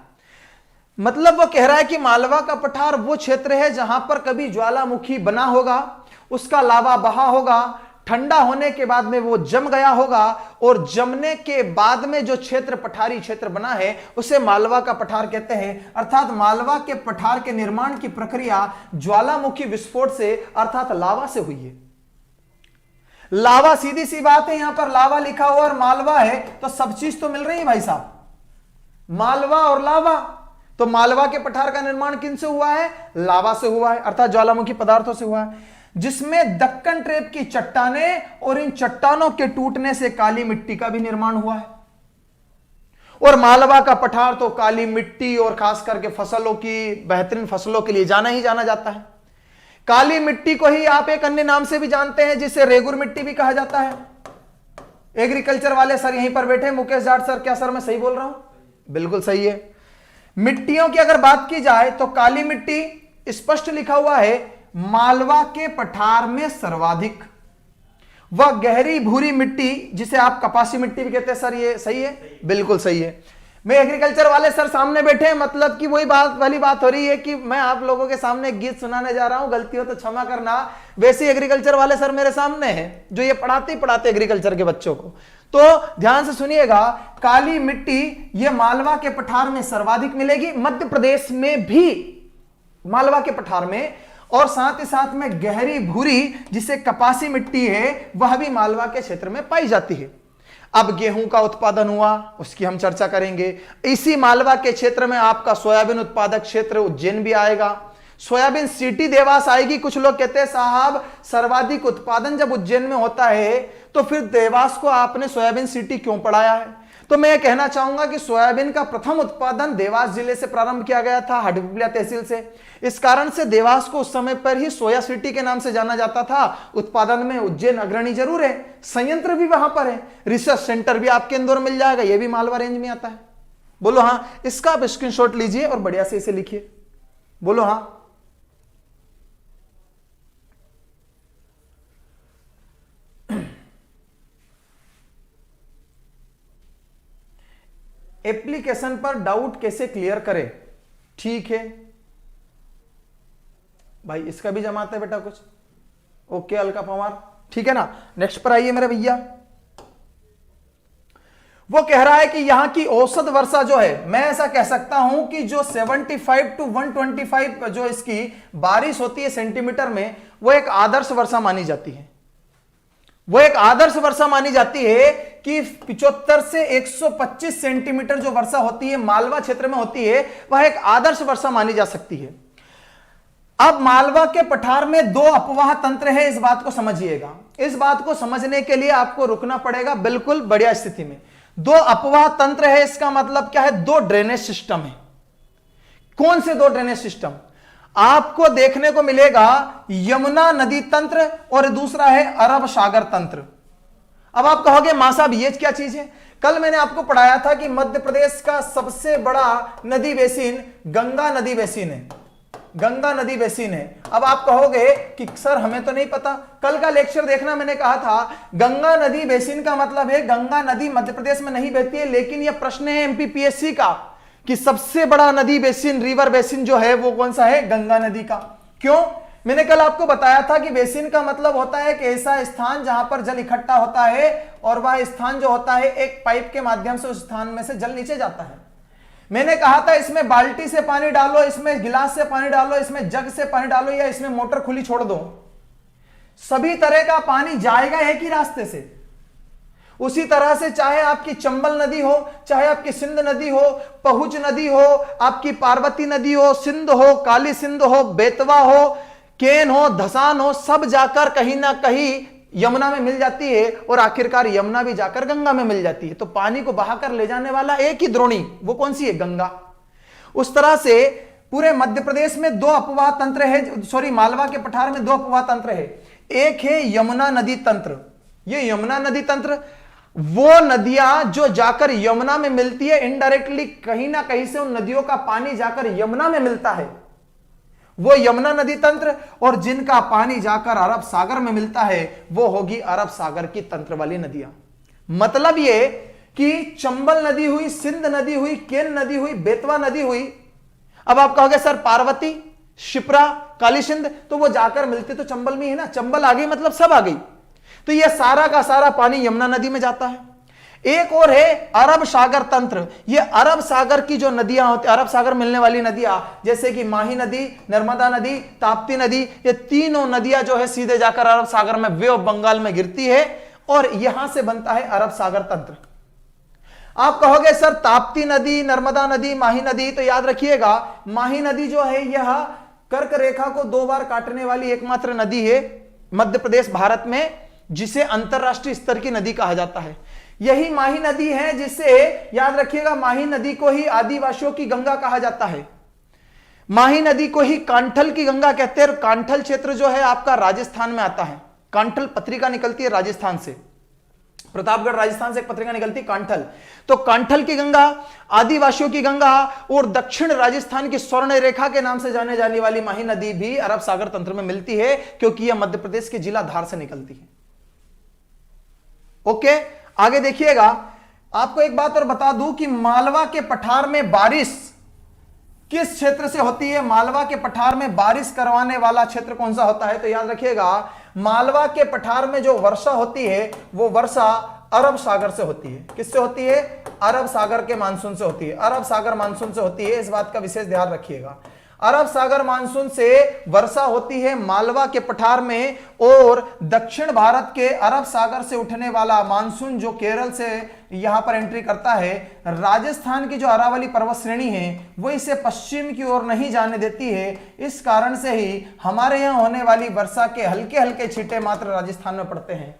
मतलब वो कह रहा है कि मालवा का पठार वो क्षेत्र है जहां पर कभी ज्वालामुखी बना होगा, उसका लावा बहा होगा, ठंडा होने के बाद में वो जम गया होगा और जमने के बाद में जो क्षेत्र पठारी क्षेत्र बना है उसे मालवा का पठार कहते हैं। अर्थात मालवा के पठार के निर्माण की प्रक्रिया ज्वालामुखी विस्फोट से अर्थात लावा से हुई है। लावा, सीधी सी बात है, यहां पर लावा लिखा हुआ और मालवा है तो सब चीज तो मिल रही है भाई साहब, मालवा और लावा। तो मालवा के पठार का निर्माण किन से हुआ है? लावा से हुआ है, अर्थात ज्वालामुखी पदार्थों से हुआ है, जिसमें दक्कन ट्रेप की चट्टानें और इन चट्टानों के टूटने से काली मिट्टी का भी निर्माण हुआ है। और मालवा का पठार तो काली मिट्टी और खास करके फसलों की, बेहतरीन फसलों के लिए जाना ही जाना जाता है। काली मिट्टी को ही आप एक अन्य नाम से भी जानते हैं जिसे रेगुर मिट्टी भी कहा जाता है। एग्रीकल्चर वाले सर यहीं पर बैठे, मुकेश जाट सर, क्या सर मैं सही बोल रहा हूं? बिल्कुल सही है। मिट्टियों की अगर बात की जाए तो काली मिट्टी स्पष्ट लिखा हुआ है मालवा के पठार में सर्वाधिक, वह गहरी भूरी मिट्टी जिसे आप कपासी मिट्टी भी कहते हैं। सर ये सही है? बिल्कुल सही है। मैं एग्रीकल्चर वाले सर सामने बैठे हैं, मतलब कि वही बात वाली बात हो रही है कि मैं आप लोगों के सामने एक गीत सुनाने जा रहा हूं, गलती हो तो क्षमा करना। वैसे एग्रीकल्चर वाले सर मेरे सामने हैं जो ये पढ़ाते एग्रीकल्चर के बच्चों को। तो ध्यान से सुनिएगा, काली मिट्टी ये मालवा के पठार में सर्वाधिक मिलेगी, मध्य प्रदेश में भी मालवा के पठार में, और साथ ही साथ में गहरी भूरी जिसे कपासी मिट्टी है वह भी मालवा के क्षेत्र में पाई जाती है। अब गेहूं का उत्पादन हुआ, उसकी हम चर्चा करेंगे। इसी मालवा के क्षेत्र में आपका सोयाबीन उत्पादक क्षेत्र उज्जैन भी आएगा, सोयाबीन सिटी देवास आएगी। कुछ लोग कहते हैं साहब सर्वाधिक उत्पादन जब उज्जैन में होता है तो फिर देवास को आपने सोयाबीन सिटी क्यों पढ़ाया है? तो मैं कहना चाहूंगा कि सोयाबीन का प्रथम उत्पादन देवास जिले से प्रारंभ किया गया था, हडपिपलिया तहसील से। इस कारण से देवास को उस समय पर ही सोया सिटी के नाम से जाना जाता था। उत्पादन में उज्जैन अग्रणी जरूर है, संयंत्र भी वहां पर है, रिसर्च सेंटर भी आपके इंदौर मिल जाएगा, यह भी मालवा रेंज में आता है। बोलो हाँ, इसका आप स्क्रीनशॉट लीजिए और बढ़िया से इसे लिखिए। बोलो हाँ। एप्लीकेशन पर डाउट कैसे क्लियर करें? ठीक है भाई, इसका भी जमाते बेटा कुछ। ओके अलका पवार, ठीक है ना। नेक्स्ट पर आइए मेरे भैया। वो कह रहा है कि यहां की औसत वर्षा जो है, मैं ऐसा कह सकता हूं कि जो 75 to 125 जो इसकी बारिश होती है सेंटीमीटर में, वो एक आदर्श वर्षा मानी जाती है। वो एक आदर्श वर्षा मानी जाती है कि 75 से 125 सेंटीमीटर जो वर्षा होती है मालवा क्षेत्र में होती है, वह एक आदर्श वर्षा मानी जा सकती है। अब मालवा के पठार में दो अपवाह तंत्र है, इस बात को समझिएगा। इस बात को समझने के लिए आपको रुकना पड़ेगा बिल्कुल बढ़िया स्थिति में। दो अपवाह तंत्र है, इसका मतलब क्या है? दो ड्रेनेज सिस्टम है। कौन से दो ड्रेनेज सिस्टम? आपको देखने को मिलेगा यमुना नदी तंत्र और दूसरा है अरब सागर तंत्र। अब आप कहोगे मां साहब ये क्या चीज है? कल मैंने आपको पढ़ाया था कि मध्य प्रदेश का सबसे बड़ा नदी बेसिन गंगा नदी बेसिन है। गंगा नदी बेसिन है। अब आप कहोगे कि सर हमें तो नहीं पता। कल का लेक्चर देखना, मैंने कहा था गंगा नदी बेसिन का मतलब है गंगा नदी मध्य प्रदेश में नहीं बहती है, लेकिन यह प्रश्न है एमपीपीएससी का कि सबसे बड़ा नदी बेसिन, रिवर बेसिन जो है वो कौन सा है? गंगा नदी का। क्यों? मैंने कल आपको बताया था कि बेसिन का मतलब होता है कि ऐसा स्थान जहां पर जल इकट्ठा होता है और वह स्थान जो होता है एक पाइप के माध्यम से उस स्थान में से जल नीचे जाता है। मैंने कहा था इसमें बाल्टी से पानी डालो, इसमें गिलास से पानी डालो, इसमें जग से पानी डालो या इसमें मोटर खुली छोड़ दो, सभी तरह का पानी जाएगा एक ही रास्ते से। उसी तरह से चाहे आपकी चंबल नदी हो, चाहे आपकी सिंध नदी हो, पहुंच नदी हो, आपकी पार्वती नदी हो, सिंध हो, काली सिंध हो, बेतवा हो, केन हो, धसान हो, सब जाकर कहीं ना कहीं यमुना में मिल जाती है और आखिरकार यमुना भी जाकर गंगा में मिल जाती है। तो पानी को बहाकर ले जाने वाला एक ही द्रोणी, वो कौन सी है? गंगा। उस तरह से पूरे मध्य प्रदेश में दो अपवाह तंत्र है, सॉरी मालवा के पठार में दो अपवाह तंत्र है। एक है यमुना नदी तंत्र। ये यमुना नदी तंत्र वो नदियां जो जाकर यमुना में मिलती है, इनडायरेक्टली कहीं ना कहीं से उन नदियों का पानी जाकर यमुना में मिलता है, वो यमुना नदी तंत्र। और जिनका पानी जाकर अरब सागर में मिलता है वो होगी अरब सागर की तंत्र वाली नदियां। मतलब ये कि चंबल नदी हुई, सिंध नदी हुई, केन नदी हुई, बेतवा नदी हुई। अब आप कहोगे सर पार्वती, शिप्रा, काली सिंध तो वो जाकर मिलते तो चंबल में ही ना, चंबल आ गई मतलब सब आ गई। तो ये सारा का सारा पानी यमुना नदी में जाता है। एक और है अरब सागर तंत्र। ये अरब सागर की जो नदियां होती, अरब सागर मिलने वाली नदियां जैसे कि माही नदी, नर्मदा नदी, ताप्ती नदी, ये तीनों नदियां जो है सीधे जाकर अरब सागर में, वे ऑफ बंगाल में गिरती है और यहां से बनता है अरब सागर तंत्र। आप कहोगे सर ताप्ती नदी, नर्मदा नदी, माही नदी, तो याद रखिएगा माही नदी जो है यह कर्क रेखा को दो बार काटने वाली एकमात्र नदी है मध्य प्रदेश भारत में, जिसे अंतरराष्ट्रीय स्तर की नदी कहा जाता है। यही माही नदी है जिसे याद रखिएगा, माही नदी को ही आदिवासियों की गंगा कहा जाता है। माही नदी को ही कांठल की गंगा कहते हैं। कांठल क्षेत्र जो है आपका राजस्थान में आता है। कांठल पत्रिका निकलती है राजस्थान से, प्रतापगढ़ राजस्थान से एक पत्रिका निकलती है कांठल। तो कांठल की गंगा, आदिवासियों की गंगा और दक्षिण राजस्थान की स्वर्ण रेखा के नाम से जाने जाने वाली माही नदी भी अरब सागर तंत्र में मिलती है, क्योंकि यह मध्य प्रदेश के जिला धार से निकलती है। ओके, आगे देखिएगा। आपको एक बात और बता दूं कि मालवा के पठार में बारिश किस क्षेत्र से होती है? मालवा के पठार में बारिश करवाने वाला क्षेत्र कौन सा होता है? तो याद रखिएगा मालवा के पठार में जो वर्षा होती है वो वर्षा अरब सागर से होती है। किससे होती है? अरब सागर के मानसून से होती है। अरब सागर मानसून से होती है, इस बात का विशेष ध्यान रखिएगा। अरब सागर मानसून से वर्षा होती है मालवा के पठार में, और दक्षिण भारत के अरब सागर से उठने वाला मानसून जो केरल से यहां पर एंट्री करता है, राजस्थान की जो अरावली पर्वत श्रेणी है वो इसे पश्चिम की ओर नहीं जाने देती है। इस कारण से ही हमारे यहां होने वाली वर्षा के हल्के हल्के छींटे मात्र राजस्थान में पड़ते हैं,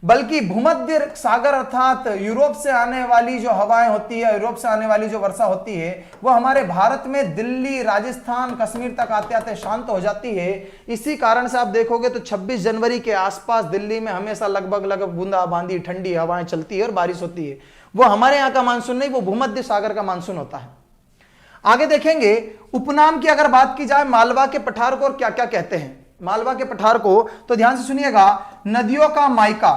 बल्कि भूमध्य सागर अर्थात यूरोप से आने वाली जो हवाएं होती है, यूरोप से आने वाली जो वर्षा होती है वो हमारे भारत में दिल्ली, राजस्थान, कश्मीर तक आते आते शांत हो जाती है। इसी कारण से आप देखोगे तो 26 जनवरी के आसपास दिल्ली में हमेशा लगभग बूंदाबांदी ठंडी हवाएं चलती है और बारिश होती है। वो हमारे यहाँ का मानसून नहीं, वो भूमध्य सागर का मानसून होता है। आगे देखेंगे उपनाम की अगर बात की जाए मालवा के पठार को और क्या क्या कहते हैं मालवा के पठार को, तो ध्यान से सुनिएगा। नदियों का मायका।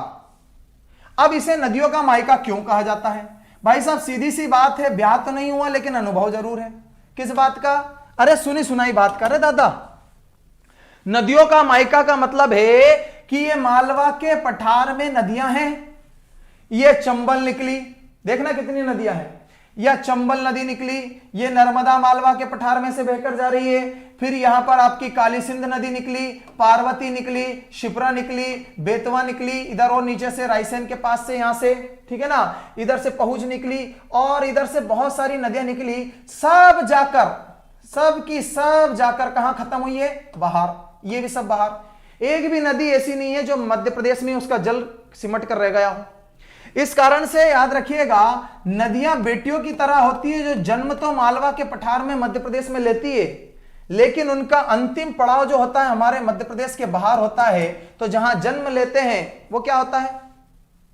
अब इसे नदियों का मायका क्यों कहा जाता है? भाई साहब सीधी सी बात है, ब्याह तो नहीं हुआ लेकिन अनुभव जरूर है। किस बात का? अरे सुनी सुनाई बात कर रहे दादा। नदियों का मायका का मतलब है कि ये मालवा के पठार में नदियां हैं, ये चंबल निकली, देखना कितनी नदियां हैं। यह चंबल नदी निकली, ये नर्मदा मालवा के पठार में से बहकर जा रही है। फिर यहां पर आपकी काली सिंध नदी निकली, पार्वती निकली, शिप्रा निकली, बेतवा निकली, इधर और नीचे से रायसेन के पास से, यहां से, ठीक है ना, इधर से पहुंच निकली और इधर से बहुत सारी नदियां निकली। सब जाकर कहां खत्म हुई है? बाहर। ये भी सब बाहर। एक भी नदी ऐसी नहीं है जो मध्य प्रदेश में उसका जल सिमट कर रह गया हो। इस कारण से याद रखिएगा, नदियां बेटियों की तरह होती है जो जन्म तो मालवा के पठार में मध्य प्रदेश में लेती है, लेकिन उनका अंतिम पड़ाव जो होता है हमारे मध्य प्रदेश के बाहर होता है। तो जहां जन्म लेते हैं वो क्या होता है?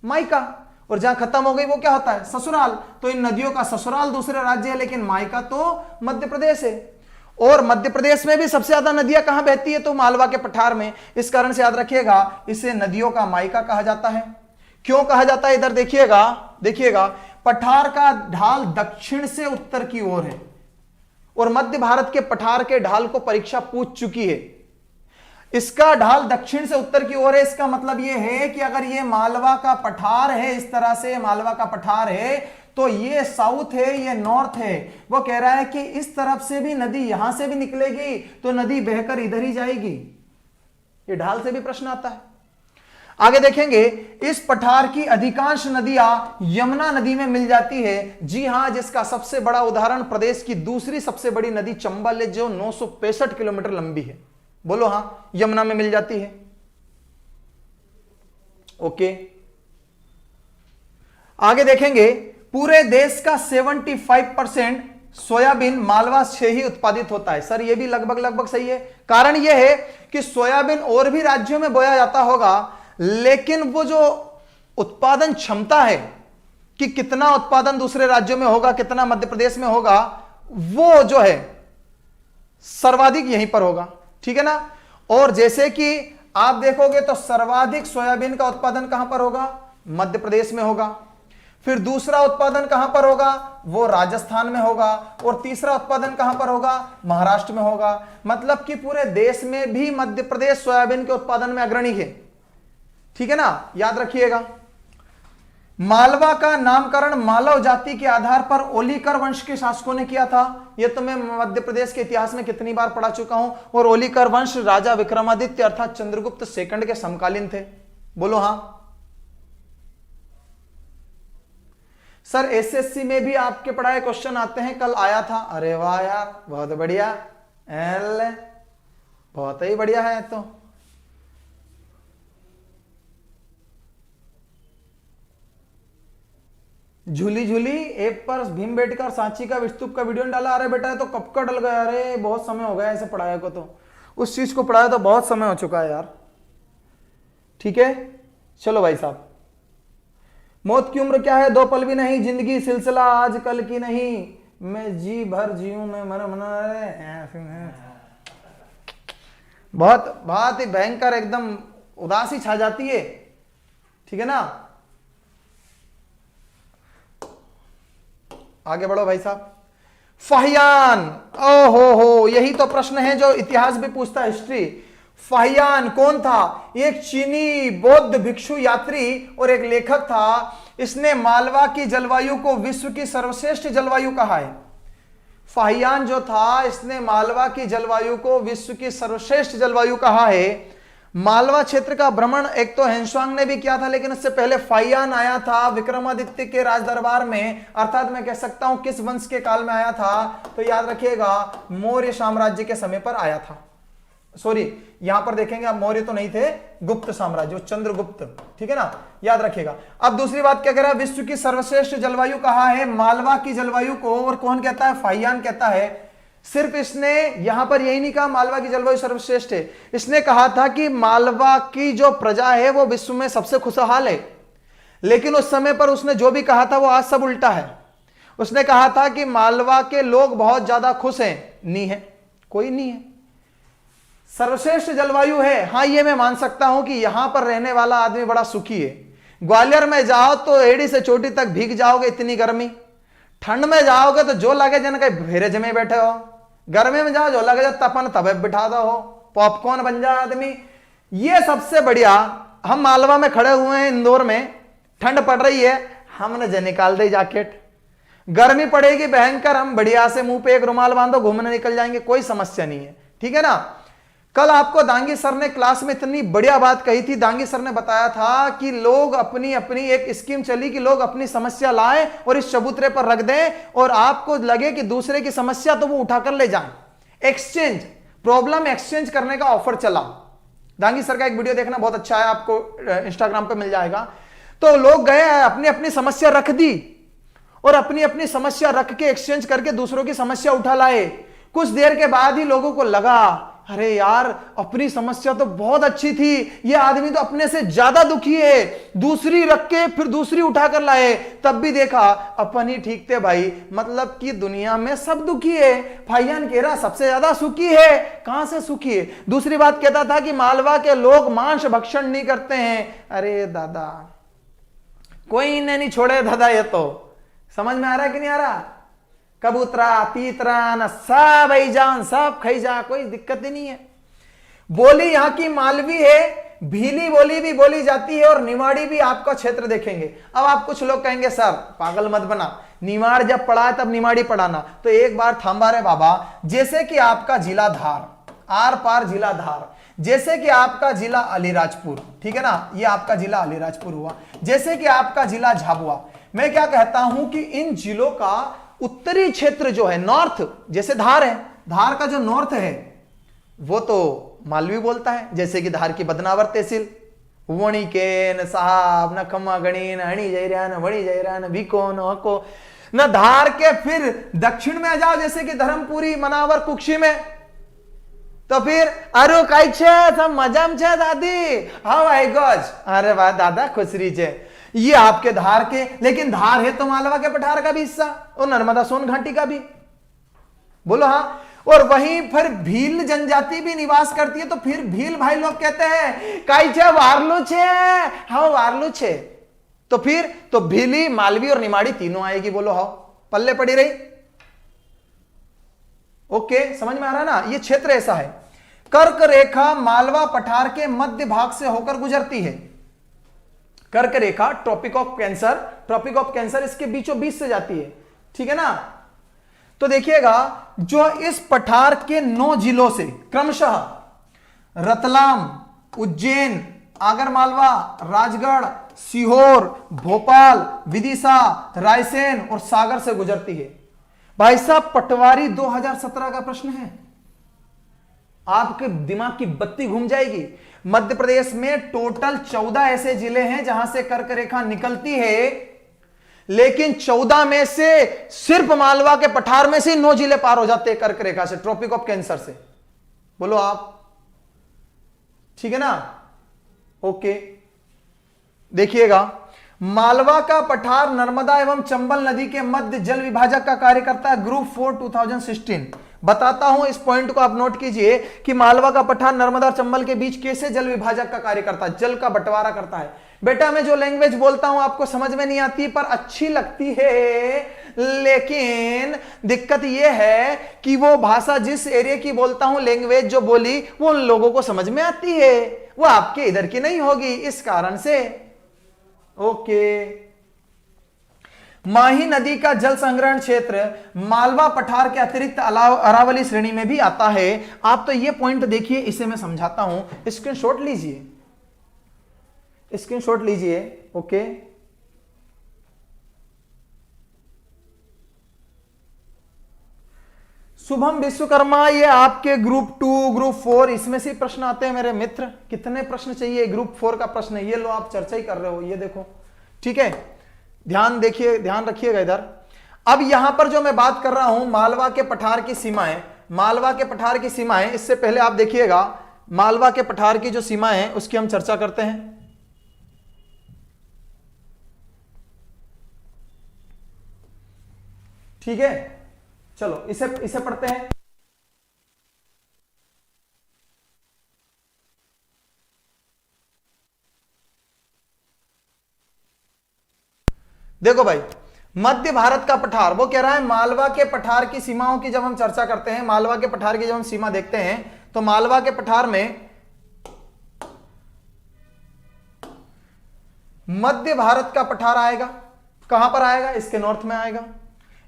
मायका। और जहां खत्म हो गई वो क्या होता है? ससुराल। तो इन नदियों का ससुराल दूसरे राज्य है, लेकिन मायका तो मध्य प्रदेश है। और मध्य प्रदेश में भी सबसे ज्यादा नदियां कहां बहती है? तो मालवा के पठार में। इस कारण से याद रखिएगा, इसे नदियों का मायका कहा जाता है। क्यों कहा जाता है? इधर देखिएगा, पठार का ढाल दक्षिण से उत्तर की ओर है और मध्य भारत के पठार के ढाल को परीक्षा पूछ चुकी है। इसका ढाल दक्षिण से उत्तर की ओर है। इसका मतलब यह है कि अगर यह मालवा का पठार है, इस तरह से मालवा का पठार है, तो ये साउथ है, ये नॉर्थ है। वो कह रहा है कि इस तरफ से भी नदी यहां से भी निकलेगी तो नदी बहकर इधर ही जाएगी। ये ढाल से भी प्रश्न आता है। आगे देखेंगे, इस पठार की अधिकांश नदियां यमुना नदी में मिल जाती है। जी हां, जिसका सबसे बड़ा उदाहरण प्रदेश की दूसरी सबसे बड़ी नदी चंबल है, जो 965 किलोमीटर लंबी है। बोलो हां, यमुना में मिल जाती है। ओके, आगे देखेंगे, पूरे देश का 75% सोयाबीन मालवा से ही उत्पादित होता है। सर ये भी लगभग सही है। कारण यह है कि सोयाबीन और भी राज्यों में बोया जाता होगा, लेकिन वो जो उत्पादन क्षमता है कि कितना उत्पादन दूसरे राज्यों में होगा, कितना मध्य प्रदेश में होगा, वो जो है सर्वाधिक यहीं पर होगा। ठीक है ना। और जैसे कि आप देखोगे तो सर्वाधिक सोयाबीन का उत्पादन कहां पर होगा? मध्य प्रदेश में होगा। फिर दूसरा उत्पादन कहां पर होगा? वो राजस्थान में होगा। और तीसरा उत्पादन कहां पर होगा? महाराष्ट्र में होगा। मतलब कि पूरे देश में भी मध्य प्रदेश सोयाबीन के उत्पादन में अग्रणी है। ठीक है ना, याद रखिएगा। मालवा का नामकरण मालव जाति के आधार पर ओलीकर वंश के शासकों ने किया था। यह तो मैं मध्य प्रदेश के इतिहास में कितनी बार पढ़ा चुका हूं। और ओलीकर वंश राजा विक्रमादित्य अर्थात चंद्रगुप्त सेकंड के समकालीन थे। बोलो हां। सर एसएससी में भी आपके पढ़ाए क्वेश्चन आते हैं, कल आया था। अरे वाह यार, बहुत बढ़िया, बहुत ही बढ़िया है। तो झूली झूली ऐप पर भीमबेटका और सांची का विस्तूप का वीडियो डाला। अरे बेटा तो कब का डल गया? अरे बहुत समय हो गया ऐसे पढ़ाया को, तो उस चीज को पढ़ाया तो बहुत समय हो चुका है यार। ठीक है, चलो भाई साहब। मौत की उम्र क्या है? 2 पल भी नहीं। जिंदगी सिलसिला आज कल की नहीं। मैं जी भर जीऊं, मैं मन बहुत ही भयंकर एकदम उदासी छा जाती है। ठीक है ना। आगे बढ़ो भाई साहब। फाहियान, ओहो, यही तो प्रश्न है जो इतिहास भी पूछता है, हिस्ट्री। फाहियान कौन था? एक चीनी बौद्ध भिक्षु यात्री और एक लेखक था। इसने मालवा की जलवायु को विश्व की सर्वश्रेष्ठ जलवायु कहा है। फाहियान जो था, इसने मालवा की जलवायु को विश्व की सर्वश्रेष्ठ जलवायु कहा है। मालवा क्षेत्र का भ्रमण एक तो हेंशुआंग ने भी किया था, लेकिन उससे पहले फाहियान आया था विक्रमादित्य के राजदरबार में। अर्थात मैं कह सकता हूं किस वंश के काल में आया था? तो याद रखिएगा, मौर्य साम्राज्य के समय पर आया था। सॉरी, यहां पर देखेंगे आप, मौर्य तो नहीं थे, गुप्त साम्राज्य, चंद्रगुप्त। ठीक है ना, याद रखिएगा। अब दूसरी बात क्या कह रहा है? विश्व की सर्वश्रेष्ठ जलवायु कहा है मालवा की जलवायु को। और कौन कहता है? फाहियान कहता है। सिर्फ इसने यहां पर यही नहीं कहा मालवा की जलवायु सर्वश्रेष्ठ है, इसने कहा था कि मालवा की जो प्रजा है वो विश्व में सबसे खुशहाल है। लेकिन उस समय पर उसने जो भी कहा था वो आज सब उल्टा है। उसने कहा था कि मालवा के लोग बहुत ज्यादा खुश हैं। नहीं है, कोई नहीं है। सर्वश्रेष्ठ जलवायु है, हां ये मैं मान सकता हूं कि यहां पर रहने वाला आदमी बड़ा सुखी है। ग्वालियर में जाओ तो एड़ी से चोटी तक भीग जाओगे, इतनी गर्मी। ठंड में जाओगे तो जो लगे जन कहीं भेरे जमे बैठे हो। गर्मी में जाओ जो लगे जो तपन तबे बिठा दो हो, पॉपकॉर्न बन जाए आदमी। ये सबसे बढ़िया। हम मालवा में खड़े हुए हैं, इंदौर में ठंड पड़ रही है, हमने जे निकाल दी जैकेट, गर्मी पड़ेगी भयंकर, हम बढ़िया से मुंह पे एक रुमाल बांधो घूमने निकल जाएंगे, कोई समस्या नहीं है, ठीक है ना। कल आपको दांगी सर ने क्लास में इतनी बढ़िया बात कही थी। दांगी सर ने बताया था कि लोग अपनी अपनी एक स्कीम चली कि लोग अपनी समस्या लाएं और इस चबूतरे पर रख दें, और आपको लगे कि दूसरे की समस्या तो वो उठाकर ले जाएं। एक्सचेंज, प्रॉब्लम एक्सचेंज करने का ऑफर चला। दांगी सर का एक वीडियो देखना बहुत अच्छा है, आपको इंस्टाग्राम पे मिल जाएगा। तो लोग गए, अपनी अपनी समस्या रख दी और अपनी अपनी समस्या रख के एक्सचेंज करके दूसरों की समस्या उठा लाए। कुछ देर के बाद ही लोगों को लगा, अरे यार अपनी समस्या तो बहुत अच्छी थी, ये आदमी तो अपने से ज्यादा दुखी है, दूसरी रख के फिर दूसरी उठा कर लाए, तब भी देखा अपन ही ठीक थे भाई। मतलब कि दुनिया में सब दुखी है, भाईजान कह रहा सबसे ज्यादा सुखी है, कहां से सुखी है। दूसरी बात कहता था कि मालवा के लोग मांस भक्षण नहीं करते हैं। अरे दादा कोई इन्हें नहीं छोड़े दादा, ये तो समझ में आ रहा है कि नहीं आ रहा। कबूतरा तीतरा न सब भाईजान सब खाई जा, कोई दिक्कत ही नहीं है। बोली यहां की मालवी है, भीली बोली भी बोली जाती है और निवाड़ी भी आपका क्षेत्र देखेंगे। अब आप कुछ लोग कहेंगे सर पागल मत बना, निवाड़ जब पढ़ा है तब निवाड़ी पढ़ाना, तो एक बार थांबा रे बाबा। जैसे कि आपका जिला धार, आर पार जिला धार, जैसे कि आपका जिला अलीराजपुर, ठीक है ना, ये आपका जिला अलीराजपुर हुआ, जैसे कि आपका जिला झाबुआ। मैं क्या कहता हूं कि इन जिलों का उत्तरी क्षेत्र जो है, नॉर्थ, जैसे धार है, धार का जो नॉर्थ है वो तो मालवी बोलता है। जैसे कि धार की बदनावर तहसील, वणी के न साहब न खम्मा गणी न हणी जयरा न वणी जयरा न भिको न हको न। धार के फिर दक्षिण में आ जाओ, जैसे कि धर्मपुरी, मनावर, कुक्षी में, तो फिर अरे कई छे सब मजाम छे दादी, हाँ भाई गज, अरे वाह दादा खुसरी छे। ये आपके धार के, लेकिन धार है तो मालवा के पठार का भी हिस्सा और नर्मदा सोन घाटी का भी, बोलो हाँ। और वहीं फिर भील जनजाति भी निवास करती है, तो फिर भील भाई लोग कहते हैं काई छे वारलू छे, हाँ वारलू छे। तो फिर तो भीली, मालवी और निमाड़ी तीनों आएगी, बोलो हाँ, पल्ले पड़ी रही। ओके समझ में आ रहा ना। ये क्षेत्र ऐसा है, कर्क रेखा मालवा पठार के मध्य भाग से होकर गुजरती है। कर्क रेखा tropic of cancer, tropic of cancer इसके बीचों बीच से जाती है, ठीक है ना। तो देखिएगा जो इस पठार के 9 जिलों से क्रमशः रतलाम, उज्जैन, आगरमालवा, राजगढ़, सीहोर, भोपाल, विदिशा, रायसेन और सागर से गुजरती है। भाई साहब पटवारी 2017 का प्रश्न है, आपके दिमाग की बत्ती घूम जाएगी। मध्य प्रदेश में टोटल 14 ऐसे जिले हैं जहां से कर्क रेखा निकलती है, लेकिन 14 में से सिर्फ मालवा के पठार में से 9 जिले पार हो जाते हैं कर्क रेखा से, ट्रॉपिक ऑफ कैंसर से, बोलो आप, ठीक है ना। ओके देखिएगा, मालवा का पठार नर्मदा एवं चंबल नदी के मध्य जल विभाजक का कार्य करता है। ग्रुप 4 2016 बताता हूं, इस पॉइंट को आप नोट कीजिए कि मालवा का पठार नर्मदा और चंबल के बीच कैसे जल विभाजक का कार्य करता है, जल का बंटवारा करता है। बेटा मैं जो लैंग्वेज बोलता हूं आपको समझ में नहीं आती पर अच्छी लगती है, लेकिन दिक्कत यह है कि वो भाषा जिस एरिया की बोलता हूं, लैंग्वेज जो बोली वो उन लोगों को समझ में आती है, वो आपके इधर की नहीं होगी, इस कारण से। ओके, माही नदी का जल संग्रहण क्षेत्र मालवा पठार के अतिरिक्त अरावली श्रेणी में भी आता है। आप तो ये पॉइंट देखिए, इसे मैं समझाता हूं, स्क्रीनशॉट लीजिए, स्क्रीनशॉट लीजिए। ओके शुभम विश्वकर्मा, ये आपके ग्रुप 2 ग्रुप 4 इसमें से प्रश्न आते हैं मेरे मित्र। कितने प्रश्न चाहिए? ग्रुप 4 का प्रश्न है, ये लो आप चर्चा ही कर रहे हो, ये देखो, ठीक है, ध्यान देखिए, ध्यान रखिएगा इधर। अब यहां पर जो मैं बात कर रहा हूं मालवा के पठार की सीमाएं, मालवा के पठार की सीमाएं, इससे पहले आप देखिएगा मालवा के पठार की जो सीमाएं हैं उसकी हम चर्चा करते हैं। ठीक है, चलो इसे पढ़ते हैं। देखो भाई, मध्य भारत का पठार, वो कह रहा है मालवा के पठार की सीमाओं की जब हम चर्चा करते हैं, मालवा के पठार की जब हम सीमा देखते हैं तो मालवा के पठार में मध्य भारत का पठार आएगा, कहां पर आएगा, इसके नॉर्थ में आएगा।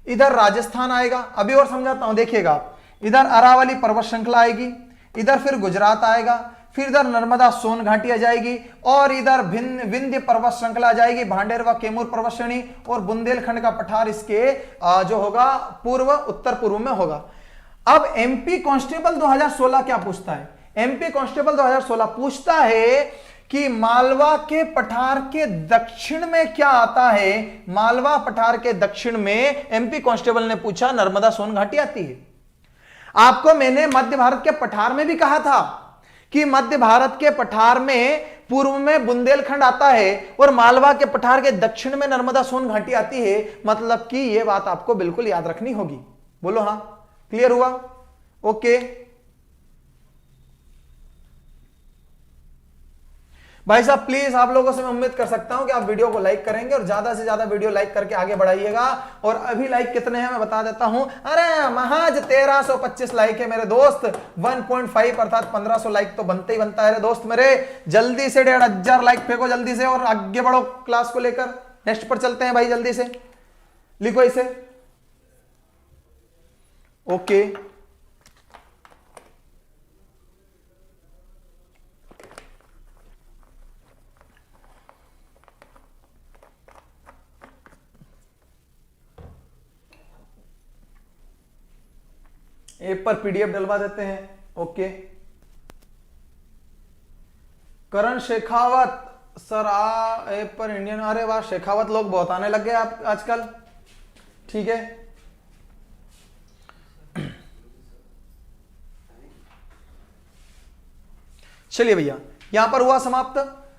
इधर राजस्थान आएगा, अभी और समझाता हूं, देखिएगा। इधर अरावली पर्वत श्रृंखला आएगी, इधर फिर गुजरात आएगा, फिर इधर नर्मदा सोन घाटी आ जाएगी, और इधर विंध्य पर्वत श्रृंखला आ जाएगी, भांडेर व कैमूर पर्वत श्रेणी, और बुंदेलखंड का पठार इसके जो होगा पूर्व उत्तर पूर्व में होगा। अब एमपी कांस्टेबल 2016 क्या पूछता है? एमपी कांस्टेबल 2016 पूछता है कि मालवा के पठार के दक्षिण में क्या आता है। मालवा पठार के दक्षिण में एमपी कांस्टेबल ने पूछा नर्मदा सोन घाटी आती है। आपको मैंने मध्य भारत के पठार में भी कहा था कि मध्य भारत के पठार में पूर्व में बुंदेलखंड आता है और मालवा के पठार के दक्षिण में नर्मदा सोन घाटी आती है। मतलब कि यह बात आपको बिल्कुल याद रखनी होगी। बोलो हां, क्लियर हुआ? ओके भाई साहब, प्लीज आप लोगों से मैं उम्मीद कर सकता हूं कि आप वीडियो को लाइक करेंगे और ज्यादा से ज्यादा वीडियो लाइक करके आगे बढ़ाइएगा। और अभी लाइक कितने हैं मैं बता देता हूं। अरे महज 1325 लाइक है मेरे दोस्त। 1.5 अर्थात 1500 लाइक तो बनते ही बनता है रे दोस्त मेरे। जल्दी से 1500 लाइक फेंको जल्दी से और आगे बढ़ो क्लास को लेकर। नेक्स्ट पर चलते हैं भाई, जल्दी से लिखो इसे। ओके ऐप पर पीडीएफ डलवा देते हैं। ओके करण शेखावत सर ऐप पर इंडियन, अरे वाह शेखावत लोग बहुत आने लग गए आप आजकल। ठीक है चलिए भैया, यहां पर हुआ समाप्त।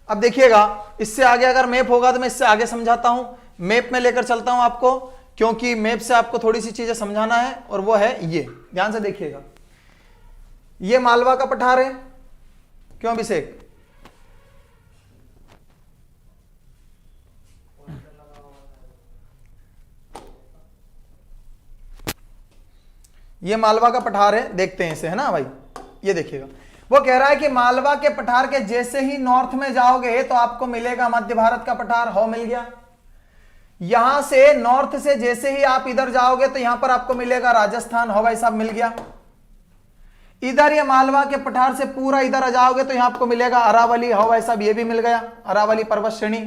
अब देखिएगा इससे आगे अगर मैप होगा तो मैं इससे आगे समझाता हूं। मैप में लेकर चलता हूं आपको, क्योंकि मैप से आपको थोड़ी सी चीजें समझाना है। और वो है ये, ध्यान से देखिएगा। ये मालवा का पठार है, क्यों अभिषेक? ये मालवा का पठार है, देखते हैं इसे, है ना भाई। ये देखिएगा, वो कह रहा है कि मालवा के पठार के जैसे ही नॉर्थ में जाओगे तो आपको मिलेगा मध्य भारत का पठार। हो मिल गया। यहां से नॉर्थ से जैसे ही आप इधर जाओगे तो यहां पर आपको मिलेगा राजस्थान। हो भाई साहब, मिल गया। इधर ये मालवा के पठार से पूरा इधर आ जाओगे तो यहां आपको मिलेगा अरावली। हो भाई साहब, ये भी मिल गया, अरावली पर्वत श्रेणी।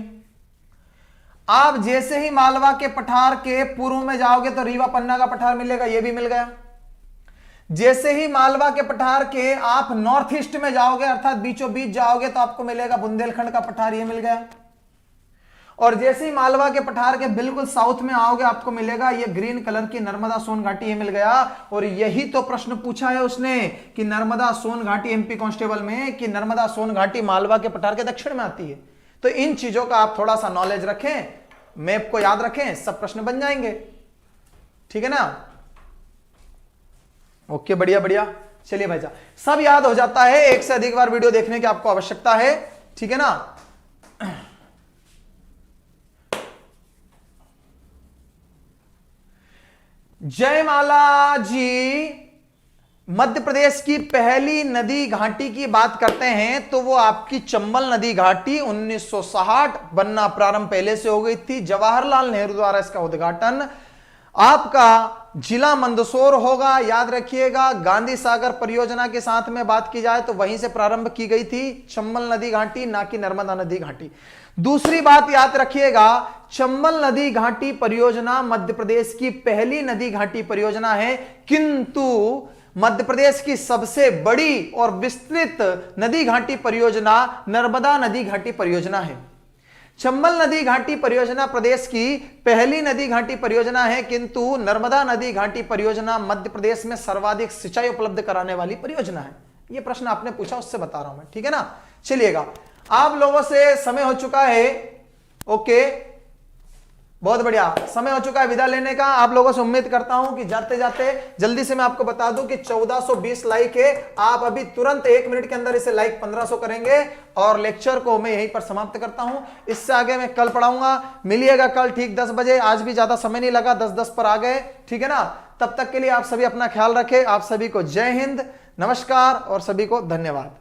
आप जैसे ही मालवा के पठार के पूर्व में जाओगे तो रीवा पन्ना का पठार मिलेगा, ये भी मिल गया। जैसे ही मालवा के पठार के आप नॉर्थ ईस्ट में जाओगे अर्थात बीचों बीच जाओगे तो आपको मिलेगा बुंदेलखंड का पठार, ये मिल गया। और जैसे ही मालवा के पठार के बिल्कुल साउथ में आओगे आपको मिलेगा ये ग्रीन कलर की नर्मदा सोन घाटी, ये मिल गया। और यही तो प्रश्न पूछा है उसने कि नर्मदा सोन घाटी एमपी कांस्टेबल में, कि नर्मदा सोन घाटी मालवा के पठार के दक्षिण में आती है। तो इन चीजों का आप थोड़ा सा नॉलेज रखें, मैप को याद रखें, सब प्रश्न बन जाएंगे। ठीक है ना? ओके बढ़िया बढ़िया। चलिए भाई साहब, सब याद हो जाता है, एक से अधिक बार वीडियो देखने की आपको आवश्यकता है। ठीक है ना? जयमाला जी, मध्य प्रदेश की पहली नदी घाटी की बात करते हैं तो वो आपकी चंबल नदी घाटी 1960 बनना प्रारंभ पहले से हो गई थी। जवाहरलाल नेहरू द्वारा इसका उद्घाटन आपका जिला मंदसौर होगा, याद रखिएगा। गांधी सागर परियोजना के साथ में बात की जाए तो वहीं से प्रारंभ की गई थी चंबल नदी घाटी, ना कि नर्मदा नदी घाटी। दूसरी बात याद रखिएगा, चंबल नदी घाटी परियोजना मध्य प्रदेश की पहली नदी घाटी परियोजना है, किंतु मध्य प्रदेश की सबसे बड़ी और विस्तृत नदी घाटी परियोजना नर्मदा नदी घाटी परियोजना है। चंबल नदी घाटी परियोजना प्रदेश की पहली नदी घाटी परियोजना है, किंतु नर्मदा नदी घाटी परियोजना मध्य प्रदेश में सर्वाधिक सिंचाई उपलब्ध कराने वाली परियोजना है। यह प्रश्न आपने पूछा, उससे बता रहा हूं मैं। ठीक है ना? चलिएगा, आप लोगों से समय हो चुका है। ओके बहुत बढ़िया, समय हो चुका है विदा लेने का। आप लोगों से उम्मीद करता हूं कि जाते जाते जल्दी से मैं आपको बता दूं कि 1420 लाइक है। आप अभी तुरंत 1 मिनट के अंदर इसे लाइक 1500 करेंगे और लेक्चर को मैं यहीं पर समाप्त करता हूं। इससे आगे मैं कल पढ़ाऊंगा। मिलिएगा कल ठीक 10 बजे। आज भी ज्यादा समय नहीं लगा, 10-10 पर आ गए। ठीक है ना? तब तक के लिए आप सभी अपना ख्याल रखें। आप सभी को जय हिंद, नमस्कार और सभी को धन्यवाद।